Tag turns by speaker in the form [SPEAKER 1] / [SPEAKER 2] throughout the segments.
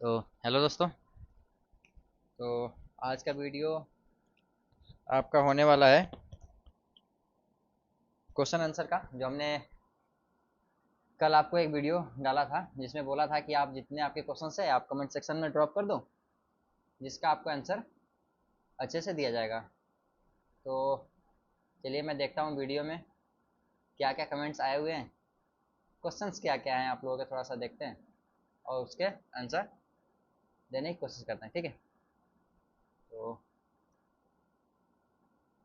[SPEAKER 1] तो हेलो दोस्तों। तो आज का वीडियो आपका होने वाला है क्वेश्चन आंसर का। जो हमने कल आपको एक वीडियो डाला था जिसमें बोला था कि आप जितने आपके क्वेश्चन है आप कमेंट सेक्शन में ड्रॉप कर दो, जिसका आपको आंसर अच्छे से दिया जाएगा। तो चलिए मैं देखता हूँ वीडियो में क्या क्या कमेंट्स आए हुए हैं, क्वेश्चंस क्या क्या हैं आप लोगों के, थोड़ा सा देखते हैं और उसके आंसर देने की कोशिश करते हैं। ठीक है, तो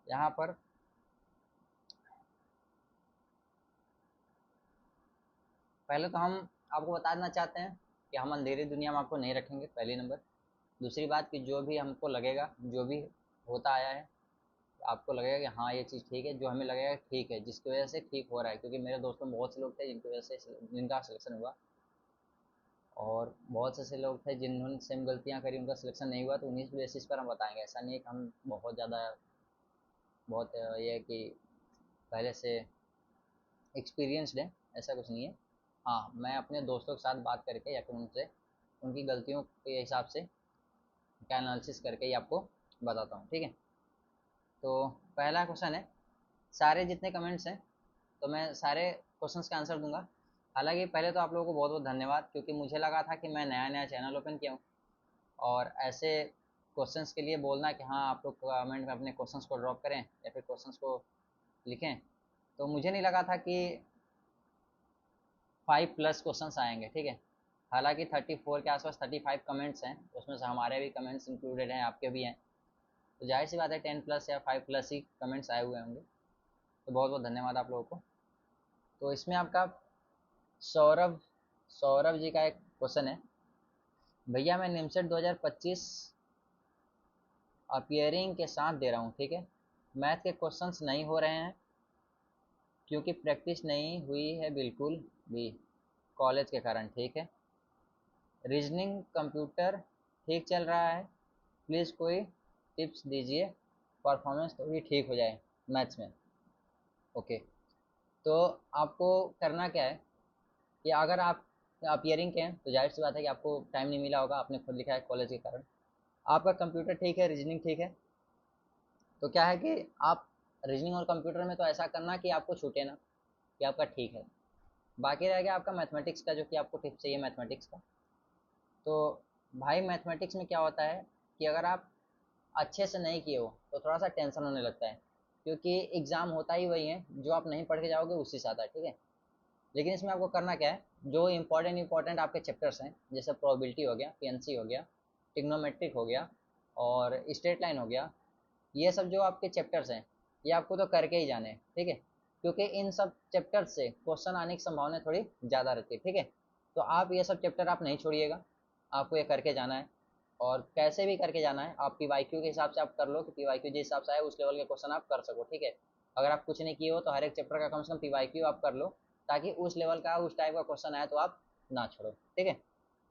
[SPEAKER 1] यहाँ पर पहले तो हम आपको बता देना चाहते हैं कि हम अंधेरी दुनिया में आपको नहीं रखेंगे, पहली नंबर। दूसरी बात कि जो भी हमको लगेगा, जो भी होता आया है, आपको लगेगा कि हाँ ये चीज़ ठीक है, जो हमें लगेगा ठीक है, जिसकी वजह से ठीक हो रहा है, क्योंकि मेरे दोस्तों में बहुत से लोग थे जिनकी वजह से जिनका सिलेक्शन हुआ, और बहुत से ऐसे लोग थे जिन्होंने सेम गलतियाँ करी, उनका सिलेक्शन नहीं हुआ। तो उन्हीं बेसिस पर हम बताएंगे। ऐसा नहीं है कि हम बहुत ज़्यादा बहुत ये है कि पहले से एक्सपीरियंसड है, ऐसा कुछ नहीं है। हाँ, मैं अपने दोस्तों के साथ बात करके या फिर उनसे उनकी गलतियों के हिसाब से का एनालिसिस करके ही आपको बताता हूँ। ठीक है, तो पहला क्वेश्चन है, सारे जितने कमेंट्स हैं तो मैं सारे क्वेश्चंस का आंसर दूंगा। हालांकि पहले तो आप लोगों को बहुत बहुत धन्यवाद, क्योंकि मुझे लगा था कि मैं नया नया चैनल ओपन किया हूँ और ऐसे क्वेश्चंस के लिए बोलना कि हाँ आप लोग कमेंट में अपने क्वेश्चंस को ड्रॉप करें या फिर क्वेश्चंस को लिखें, तो मुझे नहीं लगा था कि 5+ क्वेश्चंस आएंगे। ठीक है, हालांकि 34 के आसपास 35 कमेंट्स हैं, उसमें से हमारे भी कमेंट्स इंक्लूडेड हैं, आपके भी हैं। तो जाहिर सी बात है 10+ या 5+ ही कमेंट्स आए हुए होंगे। तो बहुत बहुत धन्यवाद आप लोगों को। तो इसमें आपका सौरभ सौरभ जी का एक क्वेश्चन है, भैया मैं निमसेट 2025 अपियरिंग के साथ दे रहा हूँ। ठीक है, मैथ के क्वेश्चंस नहीं हो रहे हैं क्योंकि प्रैक्टिस नहीं हुई है बिल्कुल भी, कॉलेज के कारण। ठीक है, रीजनिंग कंप्यूटर ठीक चल रहा है, प्लीज़ कोई टिप्स दीजिए, परफॉर्मेंस थोड़ी ठीक हो जाए मैथ्स में। ओके, तो आपको करना क्या है कि अगर आप अपियरिंग के हैं तो जाहिर सी बात है कि आपको टाइम नहीं मिला होगा, आपने खुद लिखा है कॉलेज के कारण। आपका कंप्यूटर ठीक है, रीजनिंग ठीक है, तो क्या है कि आप रीजनिंग और कंप्यूटर में तो ऐसा करना कि आपको छूटे ना, कि आपका ठीक है। बाकी रह गया आपका मैथमेटिक्स का, जो कि आपको टिप्स चाहिए मैथमेटिक्स का। तो भाई मैथमेटिक्स में क्या होता है कि अगर आप अच्छे से नहीं किए हो तो थोड़ा सा टेंशन होने लगता है, क्योंकि एग्ज़ाम होता ही वही है, जो आप नहीं पढ़ के जाओगे उसी से आता है। ठीक है, लेकिन इसमें आपको करना क्या है, जो इंपॉर्टेंट आपके चैप्टर्स हैं, जैसे प्रोबेबिलिटी हो गया, पीएनसी हो गया, ट्रिग्नोमेट्रिक हो गया और स्ट्रेट लाइन हो गया, ये सब जो आपके चैप्टर्स हैं ये आपको तो करके ही जाने हैं। ठीक है, क्योंकि इन सब चैप्टर्स से क्वेश्चन आने की संभावना थोड़ी ज़्यादा रहती है। ठीक है, तो आप ये सब चैप्टर आप नहीं छोड़िएगा, आपको ये करके जाना है। और कैसे भी करके जाना है, आप पीवाईक्यू के हिसाब से आप कर लो कि पीवाईक्यू जिस हिसाब से आए उस लेवल के क्वेश्चन आप कर सको। ठीक है, अगर आप कुछ नहीं किए हो तो हर एक चैप्टर का कम से कम पीवाईक्यू आप कर लो, ताकि उस लेवल का उस टाइप का क्वेश्चन आए तो आप ना छोड़ो। ठीक है,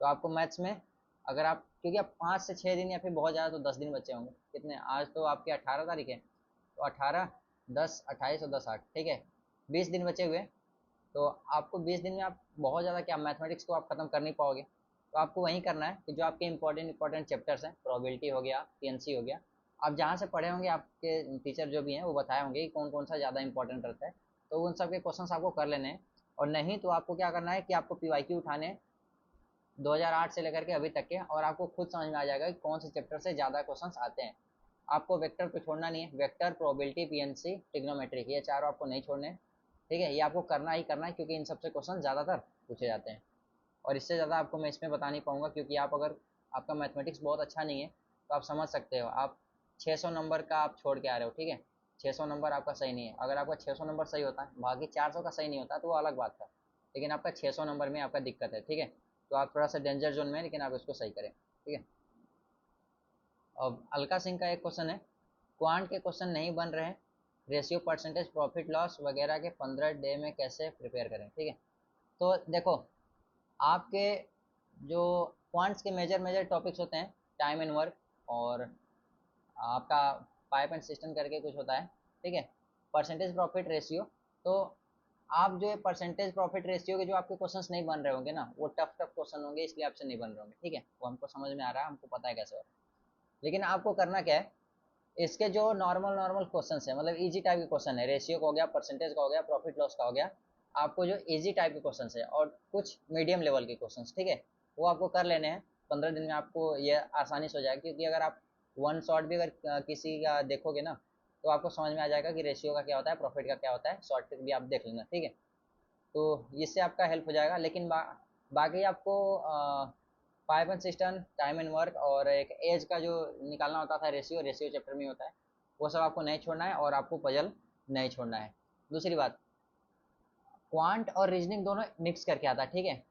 [SPEAKER 1] तो आपको मैथ्स में अगर आप, क्योंकि आप 5 से 6 दिन या फिर बहुत ज़्यादा तो 10 दिन बचे होंगे, कितने आज तो आपकी 18 तारीख है, तो 18, 10, 28 और 10, 8, ठीक है, 20 दिन बचे हुए। तो आपको 20 दिन में आप बहुत ज़्यादा क्या मैथमेटिक्स को आप ख़त्म कर नहीं पाओगे। तो आपको वही करना है कि जो आपके इंपॉर्टेंट चैप्टर्स हैं, प्रोबेबिलिटी हो गया, पीएनसी हो गया, आप जहाँ से पढ़े होंगे, आपके टीचर जो भी हैं वो बताए होंगे कि कौन कौन सा ज़्यादा इंपॉर्टेंट रहता है, तो उन सब के क्वेश्चंस आपको कर लेने हैं। और नहीं तो आपको क्या करना है कि आपको पीवाईक्यू उठाने हैं 2008 से लेकर के अभी तक के, और आपको खुद समझ में आ जाएगा कि कौन से चैप्टर से ज़्यादा क्वेश्चंस आते हैं। आपको वेक्टर को छोड़ना नहीं है, वेक्टर, प्रोबेबिलिटी, पीएनसी, ट्रिग्नोमेट्रिक, ये चारों आपको नहीं छोड़ने हैं। ठीक है, ये आपको करना ही करना है, क्योंकि इन सबसे क्वेश्चन ज़्यादातर पूछे जाते हैं। और इससे ज़्यादा आपको मैं इसमें बता नहीं पाऊंगा, क्योंकि आप अगर आपका मैथमेटिक्स बहुत अच्छा नहीं है तो आप समझ सकते हो, आप 600 नंबर का आप छोड़ के आ रहे हो। ठीक है, 600 नंबर आपका सही नहीं है। अगर आपका 600 नंबर सही होता है, बाकी 400 का सही नहीं होता तो वो अलग बात था, लेकिन आपका 600 नंबर में आपका दिक्कत है। ठीक है, तो आप थोड़ा सा डेंजर जोन में हैं, लेकिन आप इसको सही करें। ठीक है, अब अलका सिंह का एक क्वेश्चन है, क्वांट के क्वेश्चन नहीं बन रहे हैं, रेशियो, परसेंटेज, प्रॉफिट लॉस वगैरह के 15 डे में कैसे प्रिपेयर करें। ठीक है, तो देखो, आपके जो क्वांट्स के मेजर मेजर टॉपिक्स होते हैं, टाइम एंड वर्क, और आपका पाइप एंड सिस्टम करके कुछ होता है। ठीक है, परसेंटेज, प्रॉफिट, रेशियो, तो आप जो है परसेंटेज प्रॉफिट रेशियो के जो आपके क्वेश्चंस नहीं बन रहे होंगे ना, वो टफ टफ क्वेश्चन होंगे, इसलिए आपसे नहीं बन रहे होंगे, ठीक है, वो हमको समझ में आ रहा है, हमको पता है कैसे हो रहा है। लेकिन आपको करना क्या है, इसके जो नॉर्मल नॉर्मल क्वेश्चन है, मतलब इजी टाइप के क्वेश्चन है, रेशियो का हो गया, परसेंटेज का हो गया, प्रॉफिट लॉस का हो गया, आपको जो इजी टाइप के क्वेश्चन है और कुछ मीडियम लेवल के क्वेश्चन, ठीक है, वो आपको कर लेने हैं। 15 दिन में आपको ये आसानी से हो जाएगा, क्योंकि अगर आप वन शॉट भी अगर किसी का देखोगे ना, तो आपको समझ में आ जाएगा कि रेशियो का क्या होता है, प्रॉफिट का क्या होता है, शॉर्ट ट्रिक भी आप देख लेना, ठीक है। तो इससे आपका हेल्प हो जाएगा। लेकिन बाकी आपको pipe and system, time and work और एक एज का जो निकालना होता था, रेशियो रेशियो चैप्टर में होता है, वो सब आपको नहीं छोड़ना है, और आपको पजल नहीं छोड़ना है। दूसरी बात, क्वांट और रीजनिंग दोनों मिक्स करके आता है, ठीक है,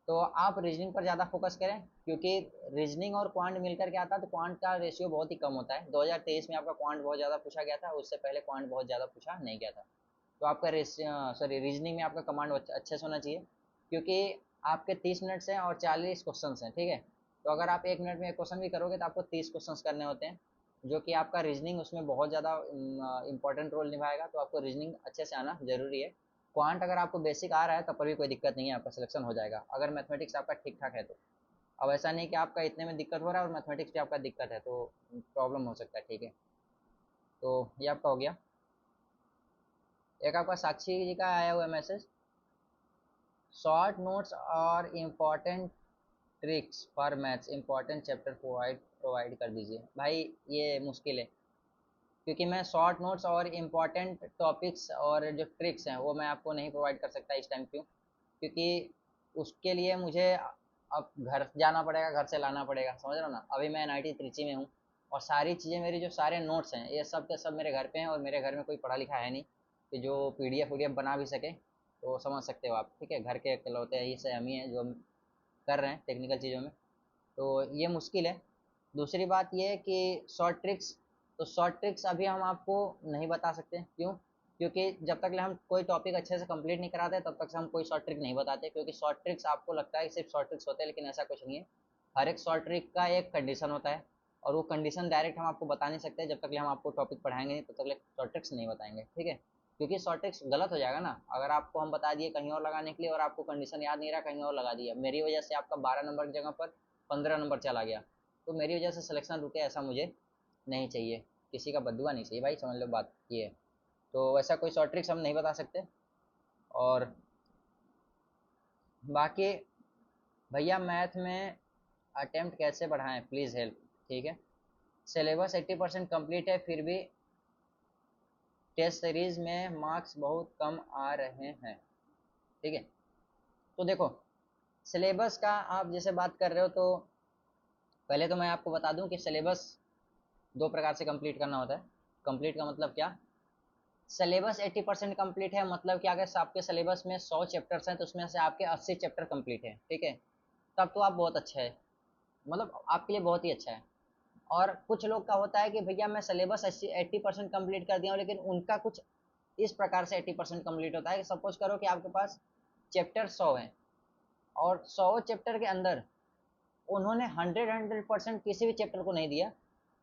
[SPEAKER 1] तो आप रीजनिंग पर ज़्यादा फोकस करें, क्योंकि रीजनिंग और क्वांट मिलकर के आता है, तो क्वांट का रेशियो बहुत ही कम होता है। 2023 में आपका क्वांट बहुत ज़्यादा पूछा गया था, उससे पहले क्वांट बहुत ज़्यादा पूछा नहीं गया था। तो आपका रीजनिंग में आपका कमांड अच्छे से होना चाहिए, क्योंकि आपके 30 मिनट्स हैं और 40 क्वेश्चन हैं, ठीक है। तो अगर आप 1 मिनट में एक क्वेश्चन भी करोगे तो आपको 30 क्वेश्चन करने होते हैं, जो कि आपका रीजनिंग उसमें बहुत ज़्यादा इंपॉर्टेंट रोल निभाएगा, तो आपको रीजनिंग अच्छे से आना जरूरी है। क्वांट अगर आपको बेसिक आ रहा है तब पर भी कोई दिक्कत नहीं है, आपका सिलेक्शन हो जाएगा, अगर मैथमेटिक्स आपका ठीक ठाक है तो। अब ऐसा नहीं कि आपका इतने में दिक्कत हो रहा है और मैथमेटिक्स भी आपका दिक्कत है, तो प्रॉब्लम हो सकता है, ठीक है। तो ये आपका हो गया। एक आपका साक्षी जी का आया हुआ मैसेज, शॉर्ट नोट्स और important tricks for maths, important chapter provide कर दीजिए। भाई ये मुश्किल है, क्योंकि मैं शॉर्ट नोट्स और इम्पोर्टेंट टॉपिक्स और जो ट्रिक्स हैं वो मैं आपको नहीं प्रोवाइड कर सकता इस टाइम। क्यों? क्योंकि उसके लिए मुझे अब घर जाना पड़ेगा, घर से लाना पड़ेगा, समझ रहे हो ना। अभी मैं NIT त्रिची में हूँ, और सारी चीज़ें मेरी जो सारे नोट्स हैं ये सब के सब मेरे घर पे हैं, और मेरे घर में कोई पढ़ा लिखा है नहीं कि जो PDF वूडीएफ बना भी सके। तो समझ सकते हो आप, ठीक है, घर के इकलौते ही से हम ही हैं जो हम कर रहे हैं टेक्निकल चीज़ों में, तो ये मुश्किल है। दूसरी बात ये है कि शॉर्ट ट्रिक्स, तो शॉर्ट ट्रिक्स अभी हम आपको नहीं बता सकते। क्यों? क्योंकि जब तक हम कोई टॉपिक अच्छे से कंप्लीट नहीं कराते तब तक हम कोई शॉर्ट ट्रिक नहीं बताते, क्योंकि शॉर्ट ट्रिक्स आपको लगता है कि सिर्फ शॉर्ट ट्रिक्स होते हैं, लेकिन ऐसा कुछ नहीं है। हर एक शॉर्ट ट्रिक का एक कंडीशन होता है, और वो कंडीशन डायरेक्ट हम आपको बता नहीं सकते, जब तक हम आपको टॉपिक पढ़ाएंगे नहीं तब तक शॉर्ट ट्रिक्स नहीं बताएंगे, ठीक है। क्योंकि शॉर्ट ट्रिक्स गलत हो जाएगा ना, अगर आपको हम बता दिए कहीं और लगाने के लिए और आपको कंडीशन याद नहीं रहा, कहीं और लगा दिया, मेरी वजह से आपका 12 नंबर की जगह पर 15 नंबर चला गया, तो मेरी वजह से सिलेक्शन रुके, ऐसा मुझे नहीं चाहिए, किसी का बदुआ नहीं चाहिए भाई, समझ लो बात ये है। तो वैसा कोई शॉर्ट ट्रिक्स हम नहीं बता सकते। और बाकी भैया मैथ में अटेम्प्ट कैसे बढ़ाएं, प्लीज़ हेल्प, ठीक है। सिलेबस 80% कंप्लीट है, फिर भी टेस्ट सीरीज में मार्क्स बहुत कम आ रहे हैं, ठीक है। तो देखो, सिलेबस का आप जैसे बात कर रहे हो, तो पहले तो मैं आपको बता दूं कि सिलेबस दो प्रकार से कंप्लीट करना होता है। कंप्लीट का मतलब क्या? सिलेबस 80% कंप्लीट है, मतलब कि अगर आपके सिलेबस में 100 चैप्टर्स हैं तो उसमें से आपके 80 चैप्टर कंप्लीट है, ठीक है, तब तो आप बहुत अच्छा है, मतलब आपके लिए बहुत ही अच्छा है। और कुछ लोग का होता है कि भैया मैं सिलेबस 80% कंप्लीट कर दिया हूँ, लेकिन उनका कुछ इस प्रकार से 80% कंप्लीट होता है कि सपोज करो कि आपके पास चैप्टर 100 है, और 100 चैप्टर के अंदर उन्होंने 100% किसी भी चैप्टर को नहीं दिया,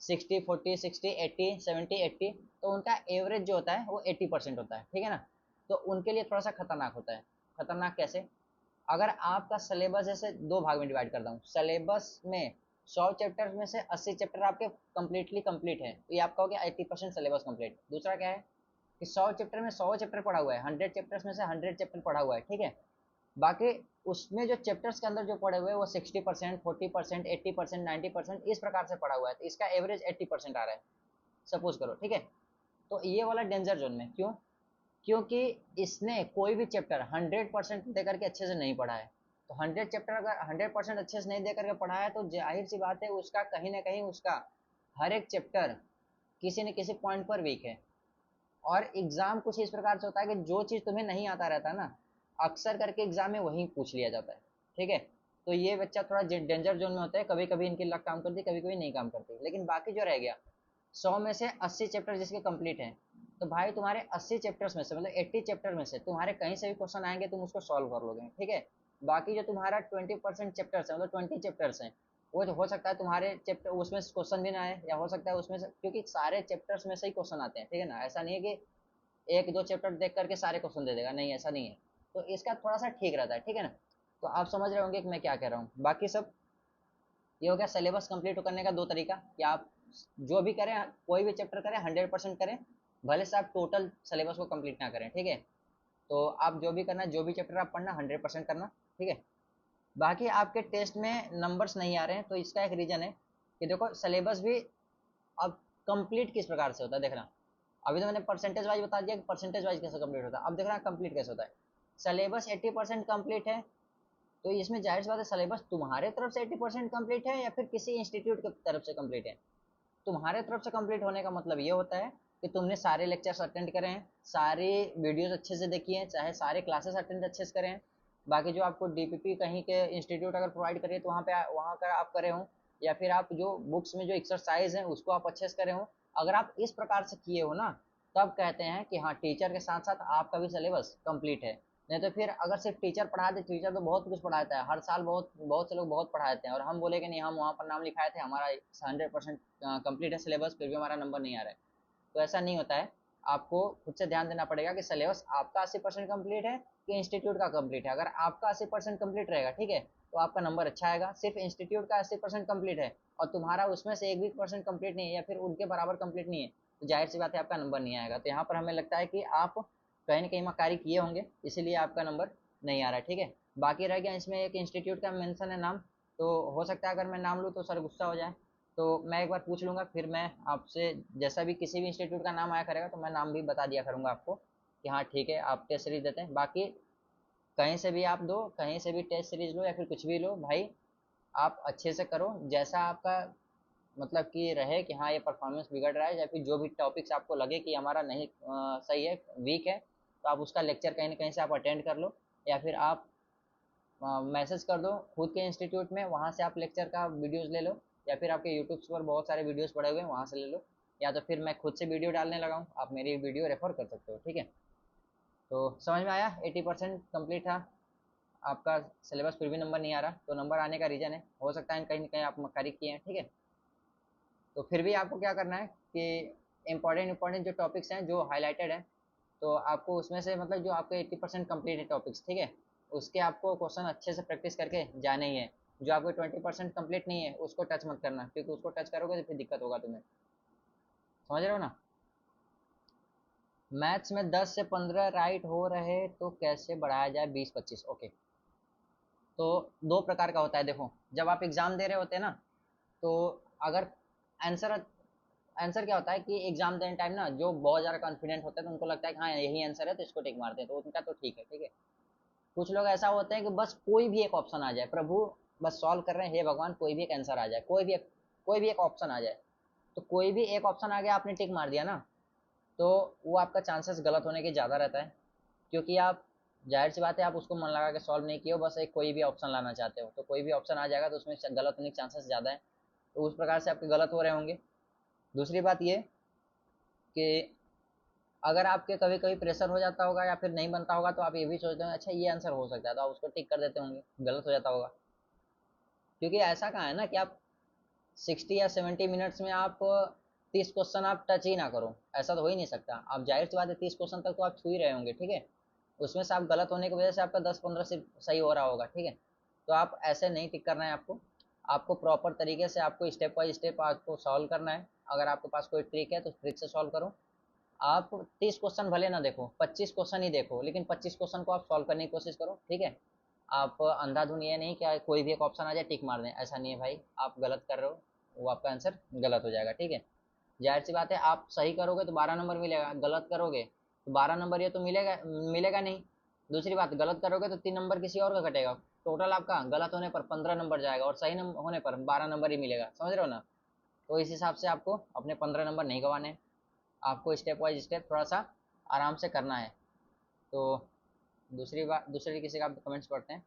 [SPEAKER 1] 60 40 60 80 70 80, तो उनका एवरेज जो होता है वो 80% होता है, ठीक है ना। तो उनके लिए थोड़ा सा खतरनाक होता है। खतरनाक कैसे? अगर आपका सिलेबस जैसे दो भाग में डिवाइड करता हूँ, सिलेबस में 100 चैप्टर में से 80 चैप्टर आपके कंप्लीटली कंप्लीट है, तो ये आपका हो गया 80% सिलेबस कंप्लीट। दूसरा क्या है कि 100 चैप्टर में 100 चैप्टर पढ़ा हुआ है, 100 चैप्टर्स में से 100 चैप्टर पढ़ा हुआ है, ठीक है। बाकी उसमें जो चैप्टर्स के अंदर जो पढ़े हुए हैं वो 60% 40% 80% 90% इस प्रकार से पढ़ा हुआ है, तो इसका एवरेज 80% आ रहा है, सपोज करो, ठीक है। तो ये वाला डेंजर जोन में क्यों? क्योंकि इसने कोई भी चैप्टर 100% दे करके अच्छे से नहीं पढ़ा है। तो 100 चैप्टर अगर 100% अच्छे से नहीं दे करके पढ़ा है, तो जाहिर सी बात है उसका कहीं ना कहीं उसका हर एक चैप्टर किसी न किसी पॉइंट पर वीक है। और एग्जाम कुछ इस प्रकार से होता है कि जो चीज़ तुम्हें नहीं आता रहता ना, अक्सर करके एग्जाम में वही पूछ लिया जाता है, ठीक है। तो ये बच्चा थोड़ा डेंजर जोन में होता है, कभी कभी इनकी लक काम करती, कभी कभी नहीं काम करती। लेकिन बाकी जो रह गया 100 में से 80 चैप्टर जिसके कंप्लीट हैं, तो भाई तुम्हारे 80 चैप्टर्स में से, मतलब 80 चैप्टर में से तुम्हारे कहीं से भी क्वेश्चन आएंगे, तुम उसको सॉल्व कर लोगे, ठीक है। बाकी जो तुम्हारा 20% चैप्टर्स है, मतलब 20 चैप्टर्स हैं, वो तो हो सकता है तुम्हारे चैप्टर उसमें से क्वेश्चन भी ना आए, या हो सकता है उसमें से, क्योंकि सारे चैप्टर्स में से ही क्वेश्चन आते हैं, ठीक है ना। ऐसा नहीं है कि एक दो चैप्टर देख करके सारे क्वेश्चन दे देगा, नहीं ऐसा नहीं है। तो इसका थोड़ा सा ठीक रहता है, ठीक है ना। तो आप समझ रहे होंगे कि मैं क्या कह रहा हूँ। बाकी सब ये हो गया सिलेबस कंप्लीट करने का दो तरीका, कि आप जो भी करें, कोई भी चैप्टर करें 100% करें, भले से आप टोटल सिलेबस को कंप्लीट ना करें, ठीक है। तो आप जो भी करना, जो भी चैप्टर आप पढ़ना 100% करना, ठीक है। बाकी आपके टेस्ट में नंबर्स नहीं आ रहे हैं, तो इसका एक रीज़न है कि देखो सिलेबस भी अब कंप्लीट किस प्रकार से होता है देखना। अभी तो मैंने परसेंटेज वाइज बता दिया कि परसेंटेज वाइज कैसे कंप्लीट होता है, अब देखना कंप्लीट कैसे होता है। सिलेबस 80% कंप्लीट है, तो इसमें जाहिर सी बात है सिलेबस तुम्हारे तरफ से 80% कंप्लीट है या फिर किसी इंस्टीट्यूट की तरफ से कंप्लीट है। तुम्हारे तरफ से कंप्लीट होने का मतलब ये होता है कि तुमने सारे लेक्चर्स अटेंड करे हैं, सारी वीडियोस अच्छे से देखी हैं, चाहे सारे क्लासेस अटेंड अच्छे से करें हैं। बाकी जो आपको डीपीपी कहीं के इंस्टीट्यूट अगर प्रोवाइड करिए तो वहाँ का आप करे हों, या फिर आप जो बुक्स में जो एक्सरसाइज हैं उसको आप अच्छे से करे हों। अगर आप इस प्रकार से किए हो ना, तब कहते हैं कि हाँ टीचर के साथ साथ आपका भी सिलेबस कंप्लीट है। नहीं तो फिर अगर सिर्फ टीचर पढ़ा दे, टीचर तो बहुत कुछ पढ़ाता है हर साल, बहुत बहुत से लोग बहुत पढ़ाते हैं, और हम बोले कि नहीं हम वहाँ पर नाम लिखाए थे, हमारा 100% कंप्लीट है सिलेबस, फिर भी हमारा नंबर नहीं आ रहा है। तो ऐसा नहीं होता है। आपको खुद से ध्यान देना पड़ेगा कि सिलेबस आपका 80% कंप्लीट है कि इंस्टीट्यूट का कंप्लीट है। अगर आपका 80% कंप्लीट रहेगा, ठीक है, तो आपका नंबर अच्छा आएगा। सिर्फ इंस्टीट्यूट का 80% कंप्लीट है और तुम्हारा उसमें से एक भी परसेंट कंप्लीट नहीं है या फिर उनके बराबर कंप्लीट नहीं है, तो जाहिर सी बात है आपका नंबर नहीं आएगा। तो यहाँ पर हमें लगता है कि आप कहीं ना कहीं मक्कारी किए होंगे, इसीलिए आपका नंबर नहीं आ रहा है, ठीक है। बाकी रह गया इसमें एक इंस्टीट्यूट का मेंशन है नाम, तो हो सकता है अगर मैं नाम लूँ तो सर गुस्सा हो जाए, तो मैं एक बार पूछ लूँगा, फिर मैं आपसे जैसा भी किसी भी इंस्टीट्यूट का नाम आया करेगा तो मैं नाम भी बता दिया करूँगा आपको कि हाँ ठीक है आप टेस्ट सीरीज देते हैं। बाकी कहीं से भी आप दो, कहीं से भी टेस्ट सीरीज लो या फिर कुछ भी लो भाई, आप अच्छे से करो, जैसा आपका मतलब कि रहे कि हाँ ये परफॉर्मेंस बिगड़ रहा है, या फिर जो भी टॉपिक्स आपको लगे कि हमारा नहीं सही है, वीक है, तो आप उसका लेक्चर कहीं ना कहीं से आप अटेंड कर लो, या फिर आप मैसेज कर दो खुद के इंस्टीट्यूट में, वहाँ से आप लेक्चर का वीडियोस ले लो, या फिर आपके यूट्यूब पर बहुत सारे वीडियोस पड़े हुए हैं वहाँ से ले लो, या तो फिर मैं खुद से वीडियो डालने लगा हूँ, आप मेरी वीडियो रेफर कर सकते हो, ठीक है। तो समझ में आया, 80% कंप्लीट था आपका सिलेबस, फिर भी नंबर नहीं आ रहा, तो नंबर आने का रीज़न है, हो सकता है कहीं ना कहीं आप मक्कारी किए हैं, ठीक है। तो फिर भी आपको क्या करना है कि इंपॉर्टेंट जो टॉपिक्स हैं जो हाईलाइटेड हैं, तो आपको उसमें से मतलब जो आपके 80% कंप्लीट है टॉपिक्स, ठीक है, उसके आपको क्वेश्चन अच्छे से प्रैक्टिस करके जाने ही है। जो आपको 20% कंप्लीट नहीं है उसको टच मत करना, क्योंकि उसको टच करोगे तो फिर दिक्कत होगा तुम्हें। समझ रहे हो ना। मैथ्स में 10 से 15 राइट हो रहे तो कैसे बढ़ाया जाए 20-25? ओके, तो दो प्रकार का होता है देखो, जब आप एग्ज़ाम दे रहे होते हैं ना, तो अगर आंसर आंसर क्या होता है कि एग्जाम देने टाइम ना जो बहुत ज़्यादा कॉन्फिडेंट होते हैं तो उनको लगता है कि हाँ यही आंसर है तो इसको टिक मारते हैं, तो उनका तो ठीक है, ठीक है। कुछ लोग ऐसा होते हैं कि बस कोई भी एक ऑप्शन आ जाए, प्रभु बस सॉल्व कर रहे हैं, हे भगवान कोई भी एक आंसर आ जाए, कोई भी एक ऑप्शन आ जाए, तो कोई भी एक ऑप्शन आ गया आपने टिक मार दिया ना, तो वो आपका चांसेस गलत होने के ज़्यादा रहता है। क्योंकि आप जाहिर सी बात है आप उसको मन लगा के सॉल्व नहीं किए हो, बस एक कोई भी ऑप्शन लाना चाहते हो, तो कोई भी ऑप्शन आ जाएगा तो उसमें गलत होने के चांसेस ज़्यादा है, तो उस प्रकार से आपके गलत हो रहे होंगे। दूसरी बात ये कि अगर आपके कभी कभी प्रेशर हो जाता होगा या फिर नहीं बनता होगा, तो आप ये भी सोचते होंगे अच्छा ये आंसर हो सकता है, तो आप उसको टिक कर देते होंगे, गलत हो जाता होगा। क्योंकि ऐसा कहाँ है ना कि आप 60 या 70 मिनट्स में आप 30 क्वेश्चन आप टच ही ना करो, ऐसा तो हो ही नहीं सकता। आप जाहिर सी बात है 30 क्वेश्चन तक तो आप छू ही रहे होंगे, ठीक है। उसमें से आप गलत होने की वजह से आपका 10-15 सिर्फ सही हो रहा होगा, ठीक है। तो आप ऐसे नहीं टिक करना है आपको, आपको प्रॉपर तरीके से आपको स्टेप बाय स्टेप आपको सॉल्व करना है। अगर आपके पास कोई ट्रिक है तो ट्रिक से सॉल्व करो। आप 30 क्वेश्चन भले ना देखो, 25 क्वेश्चन ही देखो, लेकिन 25 क्वेश्चन को आप सॉल्व करने की कोशिश करो, ठीक है। आप अंधाधुन ये नहीं कि कोई भी एक ऑप्शन आ जाए टिक मार दें, ऐसा नहीं है भाई, आप गलत कर रहे हो, वो आपका आंसर गलत हो जाएगा, ठीक है। जाहिर सी बात है आप सही करोगे तो 12 नंबर मिलेगा, गलत करोगे तो 12 नंबर ये तो मिलेगा मिलेगा नहीं। दूसरी बात, गलत करोगे तो 3 नंबर किसी और का कटेगा, टोटल आपका गलत होने पर 15 नंबर जाएगा और सही नंबर होने पर 12 नंबर ही मिलेगा, समझ रहे हो ना। तो इस हिसाब से आपको अपने 15 नंबर नहीं गंवाने, आपको स्टेप बाय स्टेप थोड़ा सा आराम से करना है। तो दूसरी बात, दूसरे किसी का कमेंट्स पढ़ते हैं।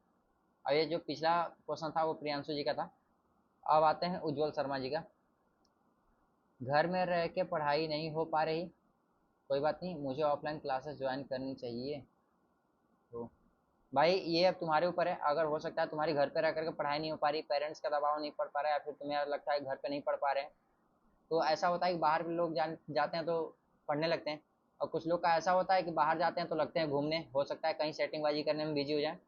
[SPEAKER 1] अब ये जो पिछला क्वेश्चन था वो प्रियांशु जी का था। अब आते हैं उज्जवल शर्मा जी का। घर में रह के पढ़ाई नहीं हो पा रही, कोई बात नहीं, मुझे ऑफलाइन क्लासेस ज्वाइन करनी चाहिए। तो भाई ये अब तुम्हारे ऊपर है, अगर हो सकता है तुम्हारी घर पे रह करके पढ़ाई नहीं हो पा रही, पेरेंट्स का दबाव नहीं पड़ पा रहा है, या फिर तुम्हें लगता है घर पे नहीं पढ़ पा रहे हैं, तो ऐसा होता है कि बाहर भी लोग जाते हैं तो पढ़ने लगते हैं। और कुछ लोग का ऐसा होता है कि बाहर जाते हैं तो लगते हैं घूमने, हो सकता है कहीं सेटिंगबाजी करने में बिजी हो जाए।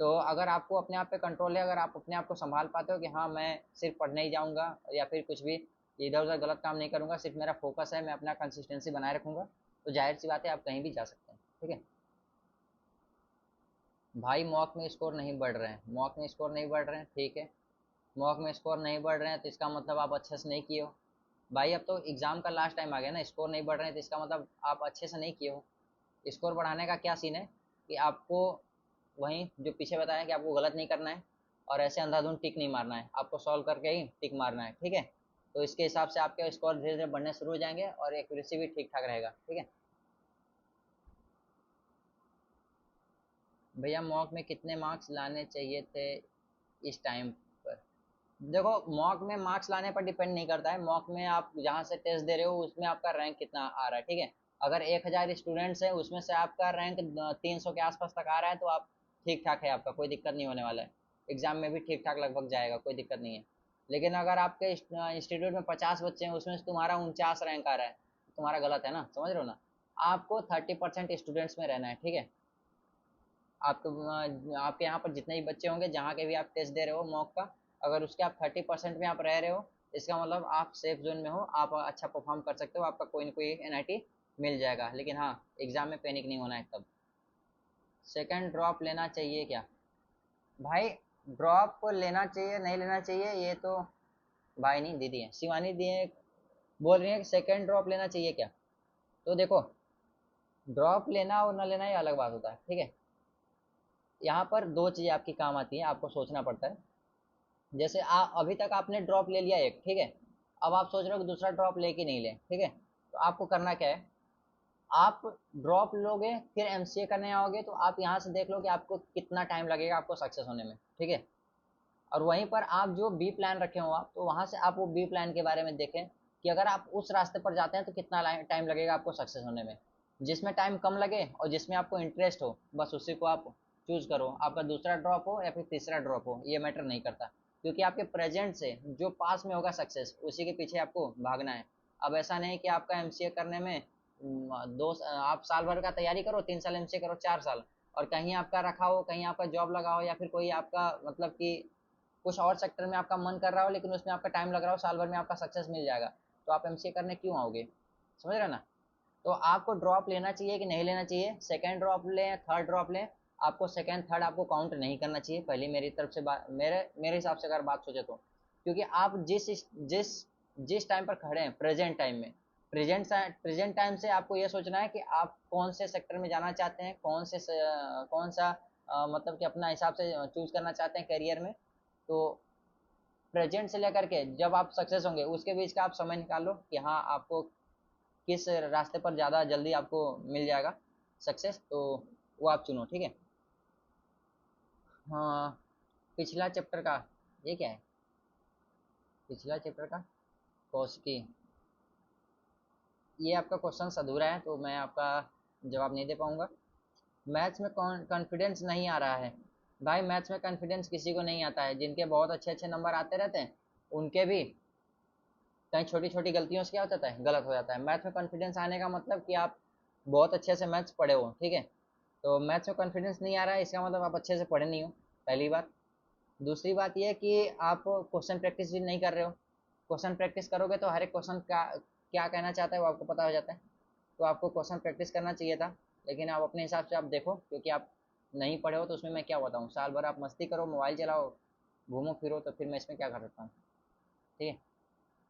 [SPEAKER 1] तो अगर आपको अपने आप पे कंट्रोल है, अगर आप अपने आप को संभाल पाते हो कि हाँ मैं सिर्फ पढ़ने ही जाऊँगा या फिर कुछ भी इधर उधर गलत काम नहीं करूँगा, सिर्फ मेरा फोकस है, मैं अपना कंसिस्टेंसी बनाए रखूँगा, तो जाहिर सी बात है आप कहीं भी जा सकते हैं। ठीक है भाई, मॉक में स्कोर नहीं बढ़ रहे हैं, मॉक में स्कोर नहीं बढ़ रहे हैं, ठीक है। मॉक में स्कोर नहीं बढ़ रहे हैं तो इसका मतलब आप अच्छे से नहीं किए हो। भाई अब तो एग्जाम का लास्ट टाइम आ गया ना, स्कोर नहीं बढ़ रहे हैं तो इसका मतलब आप अच्छे से नहीं किए हो। स्कोर बढ़ाने का क्या सीन है कि आपको वहीं जो पीछे बताया कि आपको गलत नहीं करना है और ऐसे अंधाधुंध टिक नहीं मारना है, आपको सॉल्व करके ही टिक मारना है, ठीक है। तो इसके हिसाब से आपके स्कोर धीरे धीरे बढ़ने शुरू हो जाएंगे और एक्यूरेसी भी ठीक ठाक रहेगा, ठीक है। भैया मॉक में कितने मार्क्स लाने चाहिए थे इस टाइम पर? देखो, मॉक में मार्क्स लाने पर डिपेंड नहीं करता है, मॉक में आप जहाँ से टेस्ट दे रहे हो उसमें आपका रैंक कितना आ रहा है, ठीक है। अगर 1000 स्टूडेंट्स हैं उसमें से आपका रैंक 300 के आसपास तक आ रहा है तो आप ठीक ठाक है, आपका कोई दिक्कत नहीं होने वाला है। एग्जाम में भी ठीक ठाक लगभग जाएगा, कोई दिक्कत नहीं है। लेकिन अगर आपके इंस्टीट्यूट में 50 बच्चे हैं उसमें से तुम्हारा 49 रैंक आ रहा है, तो तुम्हारा गलत है ना, समझ रहे हो ना। आपको 30% स्टूडेंट्स में रहना है, ठीक है। आपको आपके यहाँ पर जितने भी बच्चे होंगे जहाँ के भी आप टेस्ट दे रहे हो मॉक का, अगर उसके आप 30% में आप रह रहे हो, इसका मतलब आप सेफ जोन में हो, आप अच्छा परफॉर्म कर सकते हो, आपका कोई ना कोई एनआईटी मिल जाएगा। लेकिन हाँ, एग्जाम में पैनिक नहीं होना है तब। सेकंड ड्रॉप लेना चाहिए क्या? भाई ड्रॉप को लेना चाहिए नहीं लेना चाहिए ये तो भाई नहीं, दीदी है शिवानी दी है, बोल रही है कि सेकंड ड्रॉप लेना चाहिए क्या। तो देखो, ड्रॉप लेना और ना लेना ये अलग बात होता है, ठीक है। यहाँ पर दो चीज़ें आपकी काम आती हैं, आपको सोचना पड़ता है। जैसे अभी तक आपने ड्रॉप ले लिया एक, ठीक है। अब आप सोच रहे हो कि दूसरा ड्रॉप ले कि नहीं ले, ठीक है। तो आपको करना क्या है, आप ड्रॉप लोगे फिर एमसीए करने आओगे तो आप यहाँ से देख लो कि आपको कितना टाइम लगेगा आपको सक्सेस होने में, ठीक है। और वहीं पर आप जो बी प्लान रखे हो आप, तो वहाँ से आप वो बी प्लान के बारे में देखें कि अगर आप उस रास्ते पर जाते हैं तो कितना टाइम लगेगा आपको सक्सेस होने में। जिसमें टाइम कम लगे और जिसमें आपको इंटरेस्ट हो, बस उसी को आप चूज करो। आपका दूसरा ड्रॉप हो या फिर तीसरा ड्रॉप हो, ये मैटर नहीं करता, क्योंकि आपके प्रेजेंट से जो पास में होगा सक्सेस उसी के पीछे आपको भागना है। अब ऐसा नहीं कि आपका एमसीए करने में आप साल भर का तैयारी करो, 3 साल एमसीए करो, 4 साल, और कहीं आपका रखा हो, कहीं आपका जॉब लगा हो, या फिर कोई आपका मतलब कि कुछ और सेक्टर में आपका मन कर रहा हो लेकिन उसमें आपका टाइम लग रहा हो, साल भर में आपका सक्सेस मिल जाएगा, तो आप एमसीए करने क्यों आओगे? समझ रहे हो ना। तो आपको ड्रॉप लेना चाहिए कि नहीं लेना चाहिए, सेकंड ड्रॉप लें थर्ड ड्रॉप लें, आपको सेकंड थर्ड आपको काउंट नहीं करना चाहिए, पहले मेरी तरफ से बात, मेरे मेरे हिसाब से अगर बात सोचे तो। क्योंकि आप जिस जिस टाइम पर खड़े हैं प्रेजेंट टाइम में, प्रेजेंट टाइम से आपको ये सोचना है कि आप कौन से सेक्टर में जाना चाहते हैं, कौन सा मतलब कि अपना हिसाब से चूज करना चाहते हैं करियर में। तो प्रेजेंट से लेकर के जब आप सक्सेस होंगे उसके बीच का आप समय निकाल लो कि हाँ आपको किस रास्ते पर ज़्यादा जल्दी आपको मिल जाएगा सक्सेस, तो वो आप चुनो, ठीक है। हाँ, पिछला चैप्टर का, ये क्या है? पिछला चैप्टर का कौशिकी, ये आपका क्वेश्चन अधूरा है तो मैं आपका जवाब नहीं दे पाऊंगा। मैथ्स में कॉन्फिडेंस नहीं आ रहा है। भाई मैथ्स में कॉन्फिडेंस किसी को नहीं आता है, जिनके बहुत अच्छे अच्छे नंबर आते रहते हैं उनके भी कहीं छोटी छोटी गलतियों से क्या हो जाता है, गलत हो जाता है। मैथ्स में कॉन्फिडेंस आने का मतलब कि आप बहुत अच्छे से मैथ्स पढ़े हो, ठीक है। तो मैथ्स में कॉन्फिडेंस नहीं आ रहा है इसका मतलब आप अच्छे से पढ़े नहीं हो, पहली बात। दूसरी बात यह कि आप क्वेश्चन प्रैक्टिस भी नहीं कर रहे हो। क्वेश्चन प्रैक्टिस करोगे तो हर एक क्वेश्चन का क्या कहना चाहता है वो आपको पता हो जाता है। तो आपको क्वेश्चन प्रैक्टिस करना चाहिए था, लेकिन आप अपने हिसाब से आप देखो, क्योंकि आप नहीं पढ़े हो तो उसमें मैं क्या बताऊँ, साल भर आप मस्ती करो, मोबाइल चलाओ, घूमो फिरो, तो फिर मैं इसमें क्या कर सकता हूँ, ठीक है।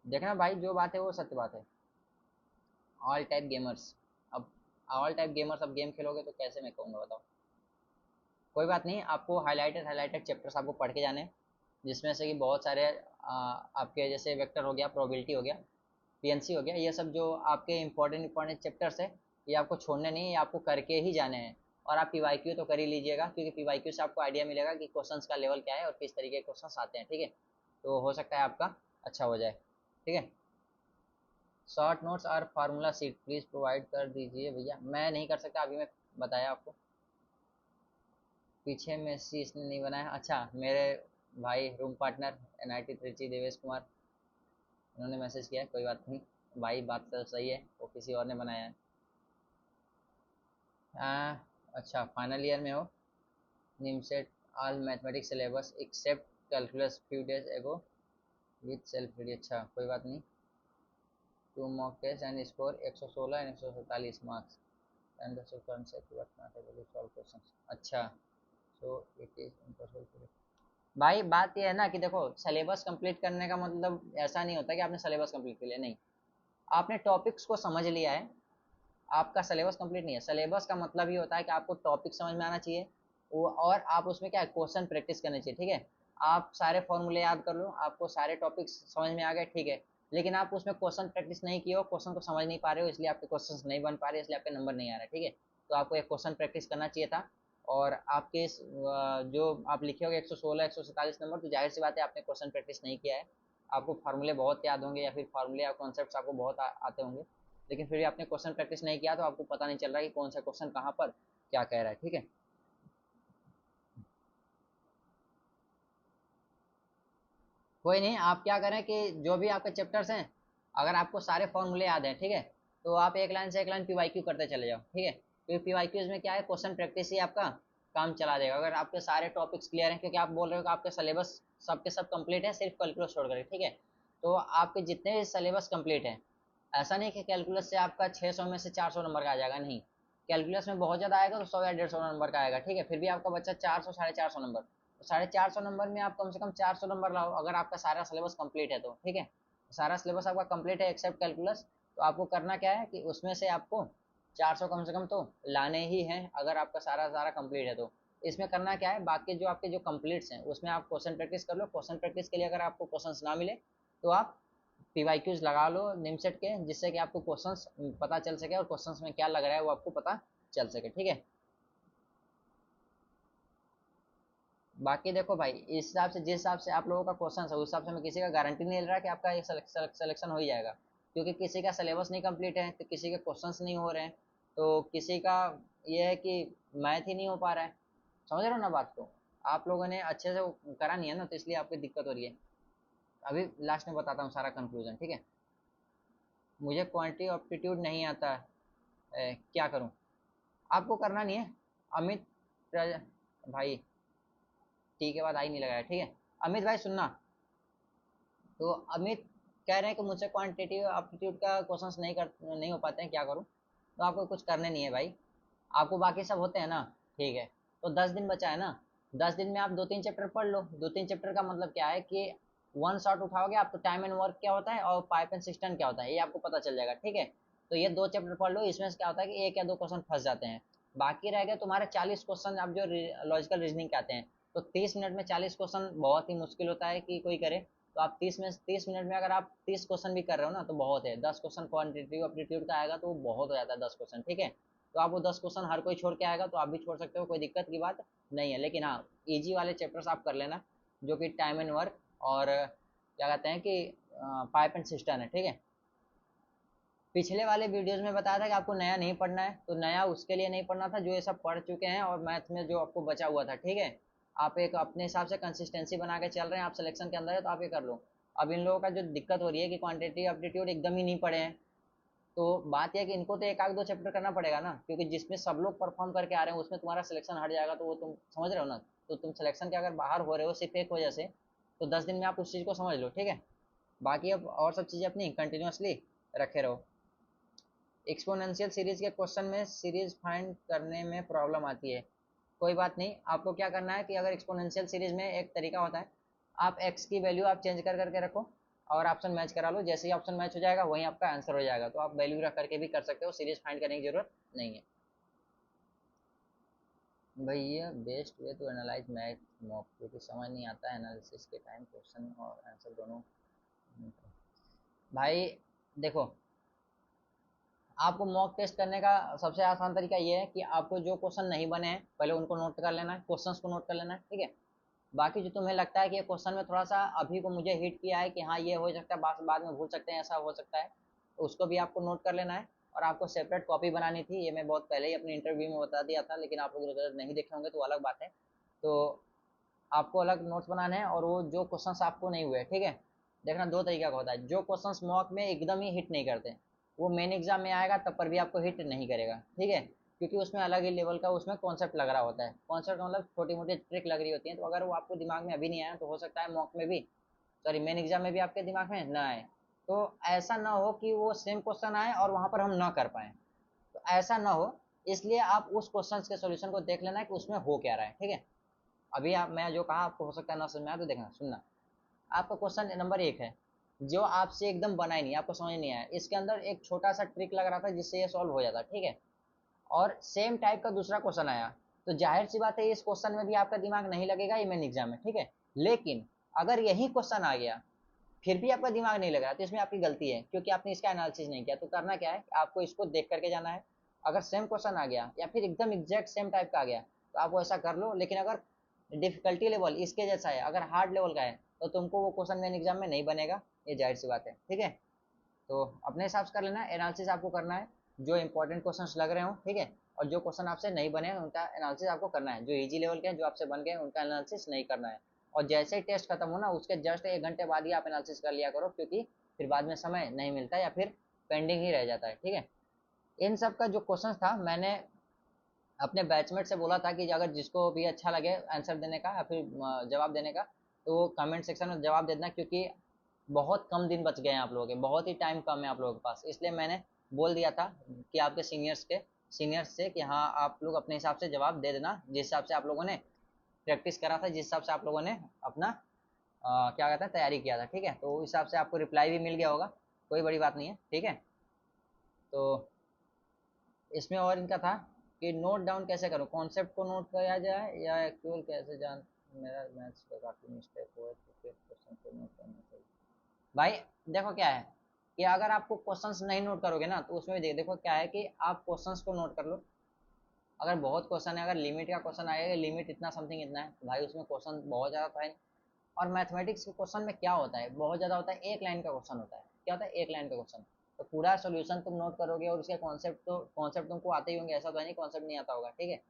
[SPEAKER 1] देखना भाई, जो बात है वो सत्य बात है। ऑल टाइप गेमर्स, अब ऑल टाइप गेमर्स अब गेम खेलोगे तो कैसे मैं कहूँगा बताओ। कोई बात नहीं, आपको हाईलाइटेड हाईलाइटेड चैप्टर्स आपको पढ़ के जाने हैं, जिसमें से कि बहुत सारे आपके जैसे वेक्टर हो गया, प्रोबेबिलिटी हो गया, पीएनसी हो गया, ये सब जो आपके इंपॉर्टेंट इंपॉर्टेंट चैप्टर्स है, ये आपको छोड़ने नहीं है, ये आपको करके ही जाने हैं। और आप पीवाईक्यू तो कर ही लीजिएगा, क्योंकि पीवाईक्यू से आपको आइडिया मिलेगा कि क्वेश्चंस का लेवल क्या है और किस तरीके के क्वेश्चंस आते हैं, ठीक है। तो हो सकता है आपका अच्छा हो जाए, ठीक है। शॉर्ट नोट्स और फार्मूला सीट प्लीज़ प्रोवाइड कर दीजिए भैया, मैं नहीं कर सकता, अभी मैं बताया आपको। पीछे में सी इसने नहीं बनाया, अच्छा मेरे भाई room partner NIT Trichy Devesh Kumar, उन्होंने मैसेज किया है, कोई बात नहीं भाई, बात तो सही है, वो किसी और ने बनाया है। अच्छा, फाइनल ईयर में हो। NIMCET all mathematics syllabus except calculus few days ago with self study. अच्छा, कोई बात नहीं। 2 mock test and score 116 and 147 marks and the concept what mathematically solve questions. अच्छा, सो इट इज इम्पॉसिबल। भाई बात ये है ना कि देखो, सिलेबस कंप्लीट करने का मतलब ऐसा नहीं होता कि आपने सिलेबस कंप्लीट कर लिया, नहीं। आपने टॉपिक्स को समझ लिया है, आपका सिलेबस कंप्लीट नहीं है। सिलेबस का मतलब ही होता है कि आपको टॉपिक समझ में आना चाहिए, वो, और आप उसमें क्या है, क्वेश्चन प्रैक्टिस करनी चाहिए, ठीक है। आप सारे फॉर्मूले याद कर लो, आपको सारे टॉपिक्स समझ में आ गए, ठीक है। लेकिन आप उसमें क्वेश्चन प्रैक्टिस नहीं किए हो, क्वेश्चन को समझ नहीं पा रहे हो, इसलिए आपके क्वेश्चन नहीं बन पा रहे, इसलिए आपके नंबर नहीं आ रहे, ठीक है। तो आपको एक क्वेश्चन प्रैक्टिस करना चाहिए था। और आपके जो आप लिखे होगे 116 147 नंबर, तो जाहिर सी बात है आपने क्वेश्चन प्रैक्टिस नहीं किया है। आपको फार्मूले बहुत याद होंगे, या फिर फार्मूले या कॉन्सेप्ट्स आपको बहुत आते होंगे, लेकिन फिर भी आपने क्वेश्चन प्रैक्टिस नहीं किया, तो आपको पता नहीं चल रहा कि कौन सा क्वेश्चन कहाँ पर क्या कह रहा है, ठीक है। कोई नहीं, आप क्या करें कि जो भी आपके चैप्टर्स हैं, अगर आपको सारे फॉर्मूले याद हैं, ठीक है, तो आप एक लाइन से एक लाइन पीवाईक्यू करते चले जाओ, ठीक है, क्योंकि पीवाईक्यूज में क्या है, क्वेश्चन प्रैक्टिस ही आपका काम चला देगा। अगर आपके सारे टॉपिक्स क्लियर हैं, क्योंकि आप बोल रहे हो कि आपके सिलेबस सब के सब कंप्लीट है, सिर्फ कैलकुलस छोड़ कर, ठीक है। तो आपके जितने सिलेबस कंप्लीट हैं, ऐसा नहीं कि कैलकुलस से आपका 600 में से 400 नंबर का आ जाएगा, नहीं। कैलकुलस में बहुत ज़्यादा आएगा तो 100 या 150 नंबर का आएगा, ठीक है। फिर भी आपका बच्चा 400 450 नंबर, तो 450 नंबर में आप कम से कम 400 नंबर लाओ, अगर आपका सारा सिलेबस कंप्लीट है तो, ठीक है। सारा सिलेबस आपका कंप्लीट है एक्सेप्ट कैलकुलस, तो आपको करना क्या है कि उसमें से आपको 400 कम से कम तो लाने ही हैं, अगर आपका सारा सारा कंप्लीट है तो। इसमें करना क्या है, बाकी जो आपके जो कंप्लीट्स हैं उसमें आप क्वेश्चन प्रैक्टिस कर लो। क्वेश्चन प्रैक्टिस के लिए अगर आपको क्वेश्चंस ना मिले, तो आप पीवाईक्यूज लगा लो निमसेट के, जिससे कि आपको क्वेश्चंस पता चल सके, और क्वेश्चंस में क्या लग रहा है वो आपको पता चल सके, ठीक है। बाकी देखो भाई, इस हिसाब से जिस हिसाब से आप लोगों का क्वेश्चन है, उस हिसाब से मैं किसी का गारंटी नहीं ले रहा कि आपका ये सिलेक्शन हो ही जाएगा, क्योंकि किसी का सिलेबस नहीं कंप्लीट है, तो किसी के क्वेश्चंस नहीं हो रहे हैं, तो किसी का ये है कि मैथ ही नहीं हो पा रहा है। समझ रहे हो ना बात को। आप लोगों ने अच्छे से करा नहीं है ना, तो इसलिए आपकी दिक्कत हो रही है। अभी लास्ट में बताता हूँ सारा कंक्लूजन, ठीक है। मुझे क्वांटिटी ऑप्टीट्यूड नहीं आता है, क्या करूँ। आपको करना नहीं है। अमित भाई, टी के बाद आई नहीं लगाया, ठीक है। अमित भाई सुनना, तो अमित कह रहे हैं कि मुझसे क्वांटिटेटिव एप्टीट्यूड का क्वेश्चंस नहीं हो पाते हैं, क्या करूं। तो आपको कुछ करने नहीं है भाई, आपको बाकी सब होते हैं ना, ठीक है। तो 10 दिन बचा है ना, 10 दिन में आप 2-3 चैप्टर पढ़ लो। 2-3 चैप्टर का मतलब क्या है कि वन शॉट उठाओगे आप, तो टाइम एंड वर्क क्या होता है और पाइप एंड सिस्टम क्या होता है, ये आपको पता चल जाएगा, ठीक है। तो ये 2 चैप्टर पढ़ लो, इसमें से क्या होता है कि 1 या 2 क्वेश्चन फंस जाते हैं। बाकी रह गए तुम्हारे 40 क्वेश्चन, आप जो लॉजिकल रीजनिंग के आते हैं। तो 30 मिनट में 40 क्वेश्चन बहुत ही मुश्किल होता है कि कोई करे। तो आप 30 मिनट में अगर आप 30 क्वेश्चन भी कर रहे हो ना, तो बहुत है। 10 क्वेश्चन क्वान्टिटेटिव एप्टीट्यूड का आएगा तो वो बहुत हो जाता है 10 क्वेश्चन, ठीक है। तो आप वो 10 क्वेश्चन हर कोई छोड़ के आएगा, तो आप भी छोड़ सकते हो, कोई दिक्कत की बात नहीं है। लेकिन हाँ, ईजी वाले चैप्टर्स आप कर लेना, जो कि टाइम एंड वर्क और क्या कहते हैं कि पाइप एंड सिस्टम है, ठीक है। पिछले वाले वीडियोस में बताया था कि आपको नया नहीं पढ़ना है, तो नया उसके लिए नहीं पढ़ना था जो ये सब पढ़ चुके हैं, और मैथ में जो आपको बचा हुआ था, ठीक है। आप एक अपने हिसाब से कंसिस्टेंसी बना के चल रहे हैं, आप सिलेक्शन के अंदर है, तो आप ये कर लो। अब इन लोगों का जो दिक्कत हो रही है कि क्वांटिटी एप्टीट्यूड एकदम ही नहीं पढ़े हैं, तो बात यह है कि इनको तो एक आध दो चैप्टर करना पड़ेगा ना, क्योंकि जिसमें सब लोग परफॉर्म करके आ रहे हैं उसमें तुम्हारा सिलेक्शन हट जाएगा, तो वो तुम समझ रहे हो ना। तो तुम सिलेक्शन के अगर बाहर हो रहे हो सिर्फ एक वजह से, तो 10 दिन में आप उस चीज़ को समझ लो, ठीक है। बाकी अब और सब चीज़ें अपनी कंटिन्यूसली रखे रहो। एक्सपोनेंशियल सीरीज के क्वेश्चन में सीरीज फाइंड करने में प्रॉब्लम आती है। कोई बात नहीं, आपको क्या करना है कि अगर एक्सपोनेंशियल सीरीज में एक तरीका होता है, आप एक्स की वैल्यू आप चेंज कर करके रखो, और ऑप्शन मैच करा लो। जैसे ही ऑप्शन मैच हो जाएगा वहीं आपका आंसर हो जाएगा, तो आप वैल्यू रख करके भी कर सकते हो, सीरीज फाइंड करने की जरूरत नहीं है। भैया best way to analyse math mock, क्योंकि समझ नहीं आता एनालिसिस के टाइम क्वेश्चन और आंसर दोनों। भाई देखो, आपको मॉक टेस्ट करने का सबसे आसान तरीका ये है कि आपको जो क्वेश्चन नहीं बने हैं पहले उनको नोट कर लेना है, क्वेश्चंस को नोट कर लेना है, ठीक है। बाकी जो तुम्हें लगता है कि ये क्वेश्चन में थोड़ा सा अभी को मुझे हिट किया है कि हाँ ये हो सकता है, बाद में भूल सकते हैं, ऐसा हो सकता है, तो उसको भी आपको नोट कर लेना है। और आपको सेपरेट कॉपी बनानी थी, ये मैं बहुत पहले ही अपने इंटरव्यू में बता दिया था, लेकिन आप लोग अगर नहीं देखे होंगे तो अलग बात है। तो आपको अलग नोट्स बनाने हैं, और वो जो क्वेश्चंस आपको नहीं हुए, ठीक है। देखना दो तरीका का होता है, जो क्वेश्चंस मॉक में एकदम ही हिट नहीं करते, वो मेन एग्जाम में आएगा तब पर भी आपको हिट नहीं करेगा, ठीक है। क्योंकि उसमें अलग ही लेवल का उसमें कॉन्सेप्ट लग रहा होता है। कॉन्सेप्ट मतलब छोटी मोटी ट्रिक लग रही होती है, तो अगर वो आपको दिमाग में अभी नहीं आया तो हो सकता है मॉक में भी, सॉरी मेन एग्जाम में भी आपके दिमाग में ना आए। तो ऐसा ना हो कि वो सेम क्वेश्चन आए और वहां पर हम ना कर पाए, तो ऐसा ना हो, इसलिए आप उस क्वेश्चन के सोल्यूशन को देख लेना कि उसमें हो क्या रहा है, ठीक है। अभी आप मैं जो कहा आपको हो सकता है ना समझ में आए, तो देखना सुनना। आपका क्वेश्चन नंबर 1 है, जो आपसे एकदम बना ही नहीं, आपको समझ नहीं आया, इसके अंदर एक छोटा सा ट्रिक लग रहा था जिससे ये सॉल्व हो जाता, ठीक है। और सेम टाइप का दूसरा क्वेश्चन आया, तो जाहिर सी बात है इस क्वेश्चन में भी आपका दिमाग नहीं लगेगा ये मेन एग्जाम में, ठीक है। लेकिन अगर यही क्वेश्चन आ गया फिर भी आपका दिमाग नहीं लग रहा, तो इसमें आपकी गलती है, क्योंकि आपने इसका एनालिसिस नहीं किया। तो करना क्या है, आपको इसको देख करके जाना है। अगर सेम क्वेश्चन आ गया या फिर एकदम एग्जैक्ट सेम टाइप का आ गया तो आप वो ऐसा कर लो, लेकिन अगर डिफिकल्टी लेवल इसके जैसा है, अगर हार्ड लेवल का है, तो तुमको वो क्वेश्चन मेन एग्जाम में नहीं बनेगा, ये जाहिर सी बात है, ठीक है। तो अपने हिसाब से कर लेना, एनालिसिस आपको करना है जो इंपॉर्टेंट क्वेश्चन लग रहे हो, ठीक है। और जो क्वेश्चन आपसे नहीं बने उनका एनालिसिस आपको करना है, जो इजी लेवल के हैं जो आपसे बन गए उनका एनालिसिस नहीं करना है। और जैसे ही टेस्ट खत्म हो ना उसके जस्ट 1 घंटे बाद ही आप एनालिसिस कर लिया करो, क्योंकि फिर बाद में समय नहीं मिलता या फिर पेंडिंग ही रह जाता है, ठीक है। इन सब का जो क्वेश्चन था मैंने अपने बैचमेट से बोला था कि अगर जिसको भी अच्छा लगे आंसर देने का या फिर जवाब देने का, तो वो कमेंट सेक्शन में जवाब दे देना, क्योंकि बहुत कम दिन बच गए हैं आप लोगों के, बहुत ही टाइम कम है आप लोगों के पास, इसलिए मैंने बोल दिया था कि आपके सीनियर्स से कि हाँ आप लोग अपने हिसाब से जवाब दे देना, जिस हिसाब से आप लोगों ने प्रैक्टिस करा था, जिस हिसाब से आप लोगों ने अपना क्या कहते हैं तैयारी किया था, ठीक है। तो उस हिसाब से आपको रिप्लाई भी मिल गया होगा, कोई बड़ी बात नहीं है, ठीक है। तो इसमें और इनका था कि नोट डाउन कैसे करूँ, कॉन्सेप्ट को नोट किया जाए या एक्चुअल कैसे जान, मेरा मैथ्स का काफ़ी मिस्टेक हुआ है तो फिर क्वेश्चन को नोट करना चाहिए। भाई देखो क्या है कि अगर आपको क्वेश्चंस नहीं नोट करोगे ना तो उसमें भी देखो क्या है कि आप क्वेश्चंस को नोट कर लो। अगर बहुत क्वेश्चन है, अगर लिमिट का क्वेश्चन आएगा, लिमिट इतना समथिंग इतना है, तो भाई उसमें क्वेश्चन बहुत ज़्यादा तो है। और मैथमेटिक्स के क्वेश्चन में क्या होता है, बहुत ज़्यादा होता है, एक लाइन का क्वेश्चन होता है। क्या होता है, एक लाइन का क्वेश्चन। तो पूरा सोल्यूशन तुम नोट करोगे और उसके कॉन्सेप्ट तुमको आते ही होंगे, ऐसा तो है नहीं कॉन्सेप्ट नहीं आता होगा, ठीक है।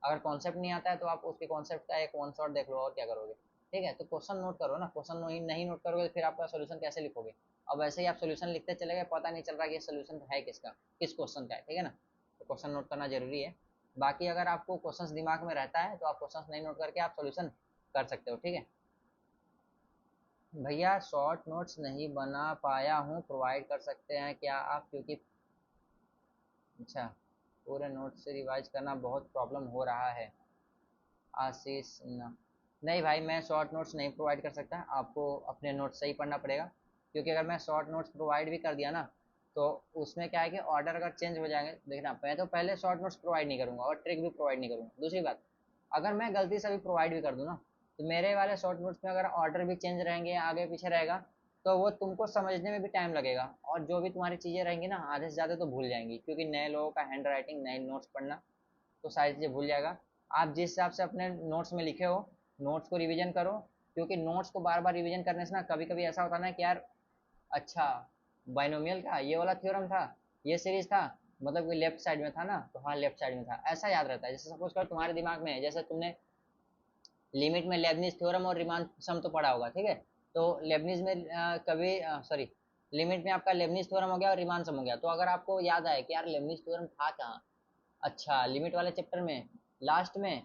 [SPEAKER 1] अगर कॉन्सेप्ट नहीं आता है तो आप उसके कॉन्सेप्ट का एक वन शॉट देख लो, और क्या करोगे, ठीक है। तो क्वेश्चन नोट करो ना, क्वेश्चन नहीं नोट करोगे तो फिर आपका सोल्यूशन कैसे लिखोगे। अब वैसे ही आप सोल्यूशन लिखते चले गए, पता नहीं चल रहा कि ये सोल्यूशन है किसका, किस क्वेश्चन का है, ठीक है ना। तो क्वेश्चन नोट करना जरूरी है। बाकी अगर आपको क्वेश्चन दिमाग में रहता है तो आप क्वेश्चन नहीं नोट करके आप सोल्यूशन कर सकते हो, ठीक है। भैया शॉर्ट नोट्स नहीं बना पाया हूँ, प्रोवाइड कर सकते हैं क्या आप, क्योंकि अच्छा पूरे नोट्स से रिवाइज करना बहुत प्रॉब्लम हो रहा है। आशीष न, नहीं भाई मैं शॉर्ट नोट्स नहीं प्रोवाइड कर सकता, आपको अपने नोट्स से ही पढ़ना पड़ेगा। क्योंकि अगर मैं शॉर्ट नोट्स प्रोवाइड भी कर दिया ना तो उसमें क्या है कि ऑर्डर अगर चेंज हो जाएंगे, देखना मैं तो पहले शॉर्ट नोट्स प्रोवाइड नहीं करूँगा और ट्रिक भी प्रोवाइड नहीं करूँगा। दूसरी बात, अगर मैं गलती से भी प्रोवाइड भी कर दूँ ना तो मेरे वाले शॉर्ट नोट्स में अगर ऑर्डर भी चेंज रहेंगे, आगे पीछे रहेगा, तो वो तुमको समझने में भी टाइम लगेगा, और जो भी तुम्हारी चीज़ें रहेंगी ना आधे से ज़्यादा तो भूल जाएंगी, क्योंकि नए लोगों का हैंड राइटिंग, नए नोट्स पढ़ना, तो सारी चीज़ें भूल जाएगा। आप जिस हिसाब से अपने नोट्स में लिखे हो, नोट्स को रिवीजन करो, क्योंकि नोट्स को बार बार रिवीजन करने से ना कभी कभी ऐसा होता है ना कि यार अच्छा बाइनोमियल का ये वाला थ्योरम था, ये सीरीज था, मतलब कि लेफ्ट साइड में था ना, तो हाँ लेफ्ट साइड में था, ऐसा याद रहता है। जैसे सपोज कर तुम्हारे दिमाग में है, जैसे तुमने लिमिट में लेबनिज थ्योरम और रीमान सम तो पढ़ा होगा, ठीक है। तो लेबनिज में कभी सॉरी लिमिट में आपका लेबनिज थ्योरम हो गया और रीमान सम हो गया, तो अगर आपको याद आए कि यार लेबनिज थ्योरम था कहाँ, अच्छा लिमिट वाले चैप्टर में लास्ट में,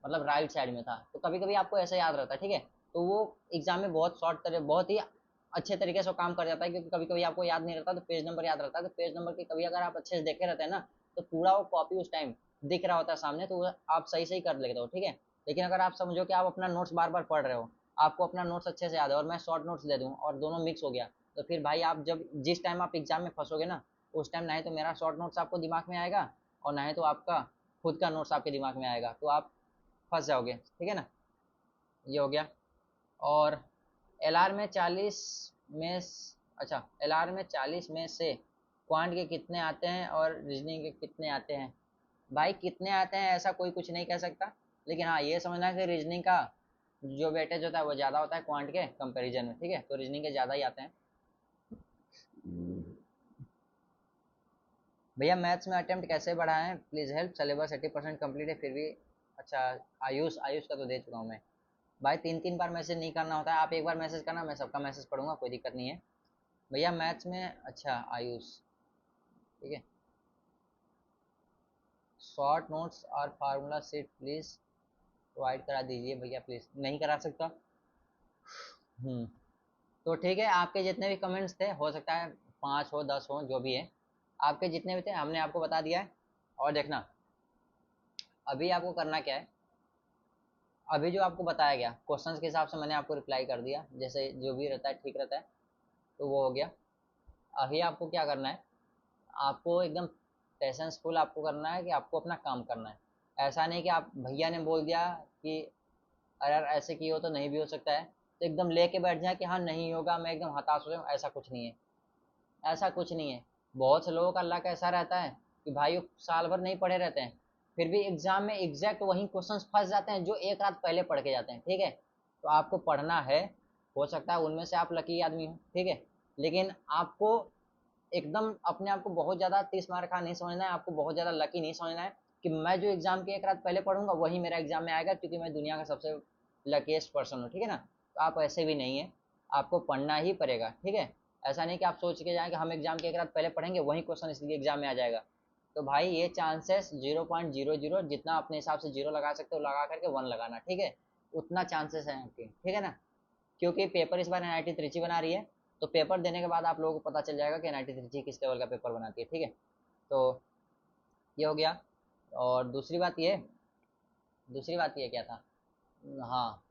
[SPEAKER 1] मतलब राइट साइड में था, तो कभी कभी आपको ऐसा याद रहता है, ठीक है। तो वो एग्जाम में बहुत शॉर्ट तरह बहुत ही अच्छे तरीके से काम कर जाता है, क्योंकि कभी कभी आपको याद नहीं रहता तो पेज नंबर याद रहता है, तो पेज नंबर की कभी अगर आप अच्छे से देखे रहते हैं ना तो पूरा वो कॉपी उस टाइम दिख रहा होता है सामने, तो वो आप सही सही कर लेते हो, ठीक है। लेकिन अगर आप समझो कि आप अपना नोट्स बार बार पढ़ रहे हो, आपको अपना नोट्स अच्छे से याद है और मैं शॉर्ट नोट्स दे दूँ और दोनों मिक्स हो गया, तो फिर भाई आप जब जिस टाइम आप एग्जाम में फंसोगे ना, उस टाइम ना ही तो मेरा शॉर्ट नोट्स आपको दिमाग में आएगा और ना ही तो आपका खुद का नोट्स आपके दिमाग में आएगा, तो आप फंस जाओगे, ठीक है ना। ये हो गया। और एलआर में 40 में अच्छा एलआर में 40 में से क्वांट के कितने आते हैं और रीजनिंग के कितने आते हैं। भाई कितने आते हैं ऐसा कोई कुछ नहीं कह सकता, लेकिन हाँ ये समझना कि रीजनिंग का जो वेटेज होता है वो ज़्यादा होता है क्वांट के कंपैरिजन में, ठीक है। तो रीजनिंग के ज़्यादा ही आते हैं। भैया मैथ्स में अटेम्प्ट कैसे बढ़ाएं, प्लीज़ हेल्प, सिलेबस 80% कम्प्लीट है फिर भी। अच्छा आयुष आयुष का तो दे चुका हूँ मैं। भाई 3 3 बार मैसेज नहीं करना होता है, आप एक बार मैसेज करना, मैं सबका मैसेज पढ़ूंगा, कोई दिक्कत नहीं है। भैया मैथ्स में अच्छा आयुष, ठीक है। शॉर्ट नोट्स और फार्मूला सीट प्लीज़ प्रोवाइड करा दीजिए भैया प्लीज़। नहीं करा सकता। तो ठीक है, आपके जितने भी कमेंट्स थे, हो सकता है 5 हो 10 हो, जो भी है, आपके जितने भी थे हमने आपको बता दिया है। और देखना अभी आपको करना क्या है, अभी जो आपको बताया गया क्वेश्चंस के हिसाब से मैंने आपको रिप्लाई कर दिया, जैसे जो भी रहता है ठीक रहता है, तो वो हो गया। अभी आपको क्या करना है, आपको एकदम पेशेंसफुल आपको करना है कि आपको अपना काम करना है। ऐसा नहीं कि आप भैया ने बोल दिया कि अरे यार ऐसे की हो तो नहीं भी हो सकता है, तो एकदम लेके बैठ जाए कि हाँ नहीं होगा, मैं एकदम हताश हो जाऊँ, ऐसा कुछ नहीं है। ऐसा कुछ नहीं है। बहुत से लोगों का लक ऐसा रहता है कि भाई वो साल भर नहीं पढ़े रहते हैं, फिर भी एग्जाम में एग्जैक्ट वही क्वेश्चंस फंस जाते हैं जो एक रात पहले पढ़ के जाते हैं। ठीक है, तो आपको पढ़ना है, हो सकता है उनमें से आप लकी आदमी हो, ठीक है, लेकिन आपको एकदम अपने आप को बहुत ज़्यादा 30 मार का नहीं समझना है, आपको बहुत ज़्यादा लकी नहीं समझना है कि मैं जो एग्जाम की एक रात पहले पढ़ूंगा वही मेरा एग्जाम में आएगा क्योंकि मैं दुनिया का सबसे लकीस्ट पर्सन हूँ। ठीक है ना, तो आप ऐसे भी नहीं है, आपको पढ़ना ही पड़ेगा। ठीक है, ऐसा नहीं कि आप सोच के जाएं कि हम एग्जाम की एक रात पहले पढ़ेंगे वही क्वेश्चन इसलिए एग्जाम में आ जाएगा। तो भाई ये चांसेस 0.00, जितना अपने हिसाब से जीरो लगा सकते हो लगा करके 1 लगाना। ठीक है, उतना चांसेस है आपके। ठीक है ना, क्योंकि पेपर इस बार एनआईटी त्रिची बना रही है, तो पेपर देने के बाद आप लोगों को पता चल जाएगा कि एनआईटी त्रिची किस लेवल का पेपर बनाती है। ठीक है, तो ये हो गया। और दूसरी बात ये क्या था, हाँ,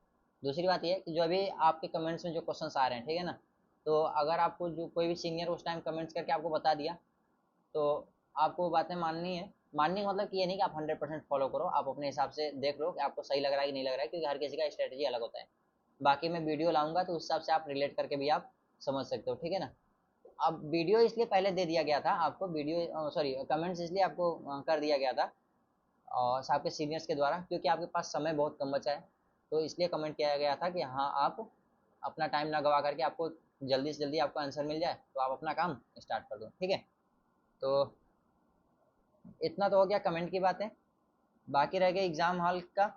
[SPEAKER 1] दूसरी बात ये कि जो अभी आपके कमेंट्स में जो क्वेश्चंस आ रहे हैं, ठीक है ना, तो अगर आपको जो कोई भी सीनियर उस टाइम कमेंट्स करके आपको बता दिया, तो आपको बातें माननी है। मानने का मतलब कि ये नहीं कि आप 100% फॉलो करो, आप अपने हिसाब से देख लो कि आपको सही लग रहा है कि नहीं लग रहा है, क्योंकि हर किसी का स्ट्रेटजी अलग होता है। बाकी मैं वीडियो लाऊंगा तो उस हिसाब से आप रिलेट करके भी आप समझ सकते हो। ठीक है ना, अब वीडियो इसलिए पहले दे दिया गया था आपको, वीडियो सॉरी कमेंट्स इसलिए आपको कर दिया गया था और आपके सीनियर्स के द्वारा, क्योंकि आपके पास समय बहुत कम बचा है, तो इसलिए कमेंट किया गया था कि हाँ आप अपना टाइम ना गवा करके आपको जल्दी से जल्दी आपको आंसर मिल जाए तो आप अपना काम स्टार्ट कर दो। ठीक है, तो इतना तो हो गया कमेंट की बातें। बाकी रह गया एग्ज़ाम हॉल का।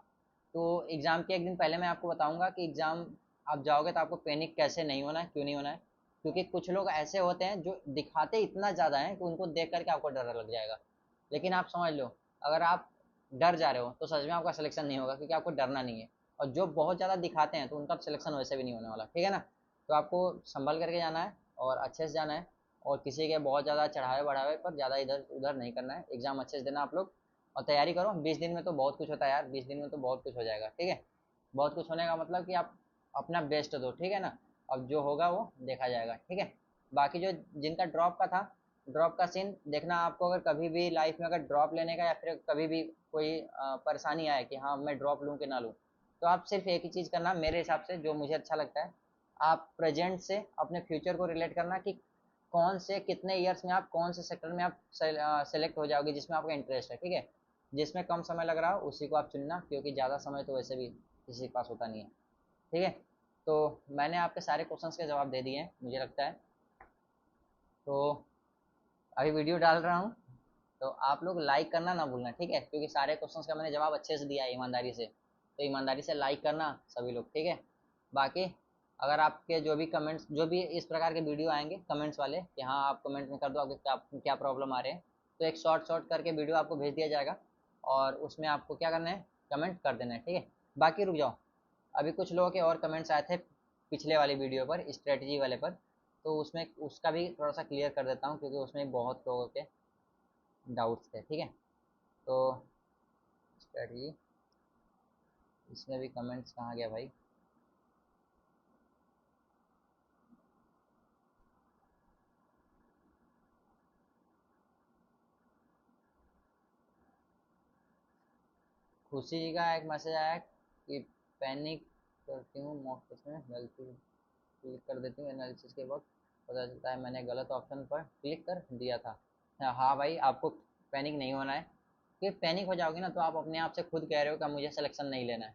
[SPEAKER 1] तो एग्ज़ाम के एक दिन पहले मैं आपको बताऊंगा कि एग्ज़ाम आप जाओगे तो आपको पैनिक कैसे नहीं होना है, क्यों नहीं होना है, क्योंकि कुछ लोग ऐसे होते हैं जो दिखाते इतना ज़्यादा हैं कि उनको देख करके आपको डर लग जाएगा। लेकिन आप समझ लो, अगर आप डर जा रहे हो तो सच में आपका सिलेक्शन नहीं होगा, क्योंकि आपको डरना नहीं है। और जो बहुत ज़्यादा दिखाते हैं तो उनका सिलेक्शन वैसे भी नहीं होने वाला। ठीक है ना, तो आपको संभल करके जाना है और अच्छे से जाना है, और किसी के बहुत ज़्यादा चढ़ावे बढ़ावे पर ज़्यादा इधर उधर नहीं करना है। एग्ज़ाम अच्छे से देना आप लोग, और तैयारी करो। 20 दिन में तो बहुत कुछ होता है यार, 20 दिन में तो बहुत कुछ हो जाएगा। ठीक है, बहुत कुछ होने का मतलब कि आप अपना बेस्ट दो। ठीक है ना, अब जो होगा वो देखा जाएगा। ठीक है, बाकी जो जिनका ड्रॉप का था, ड्रॉप का सीन देखना। आपको अगर कभी भी लाइफ में अगर ड्रॉप लेने का या फिर कभी भी कोई परेशानी आए कि हाँ मैं ड्रॉप लूँ कि ना लूँ, तो आप सिर्फ एक ही चीज़ करना मेरे हिसाब से, जो मुझे अच्छा लगता है, आप प्रेजेंट से अपने फ्यूचर को रिलेट करना कि कौन से कितने ईयर्स में आप कौन से सेक्टर में आप सेलेक्ट हो जाओगे जिसमें आपका इंटरेस्ट है। ठीक है, जिसमें कम समय लग रहा हो उसी को आप चुनना, क्योंकि ज़्यादा समय तो वैसे भी किसी के पास होता नहीं है। ठीक है, तो मैंने आपके सारे क्वेश्चंस के जवाब दे दिए हैं मुझे लगता है। तो अभी वीडियो डाल रहा हूँ, तो आप लोग लाइक करना ना भूलना। ठीक है, क्योंकि सारे क्वेश्चंस का मैंने जवाब अच्छे से दिया है ईमानदारी से, तो ईमानदारी से लाइक करना सभी लोग। ठीक है, बाकी अगर आपके जो भी कमेंट्स, जो भी इस प्रकार के वीडियो आएंगे कमेंट्स वाले कि हाँ आप कमेंट में कर दो आपके क्या क्या प्रॉब्लम आ रहे हैं, तो एक शॉर्ट शॉर्ट करके वीडियो आपको भेज दिया जाएगा और उसमें आपको क्या करना है, कमेंट कर देना है। ठीक है, बाकी रुक जाओ, अभी कुछ लोगों के और कमेंट्स आए थे पिछले वाली वीडियो पर, स्ट्रेटजी वाले पर, तो उसमें उसका भी थोड़ा सा क्लियर कर देता हूँ, क्योंकि उसमें बहुत लोगों के डाउट्स थे। ठीक है, तो स्ट्रेटजी, इसमें भी कमेंट्स कहाँ गया भाई, खुशी जी का एक मैसेज आया कि पैनिक करती हूँ मॉक टेस्ट में गलती क्लिक कर देती हूँ, एनालिसिस के वक्त पता चलता है मैंने गलत ऑप्शन पर क्लिक कर दिया था। हाँ भाई, आपको पैनिक नहीं होना है, कि पैनिक हो जाओगे ना तो आप अपने आप से खुद कह रहे हो कि मुझे सिलेक्शन नहीं लेना है।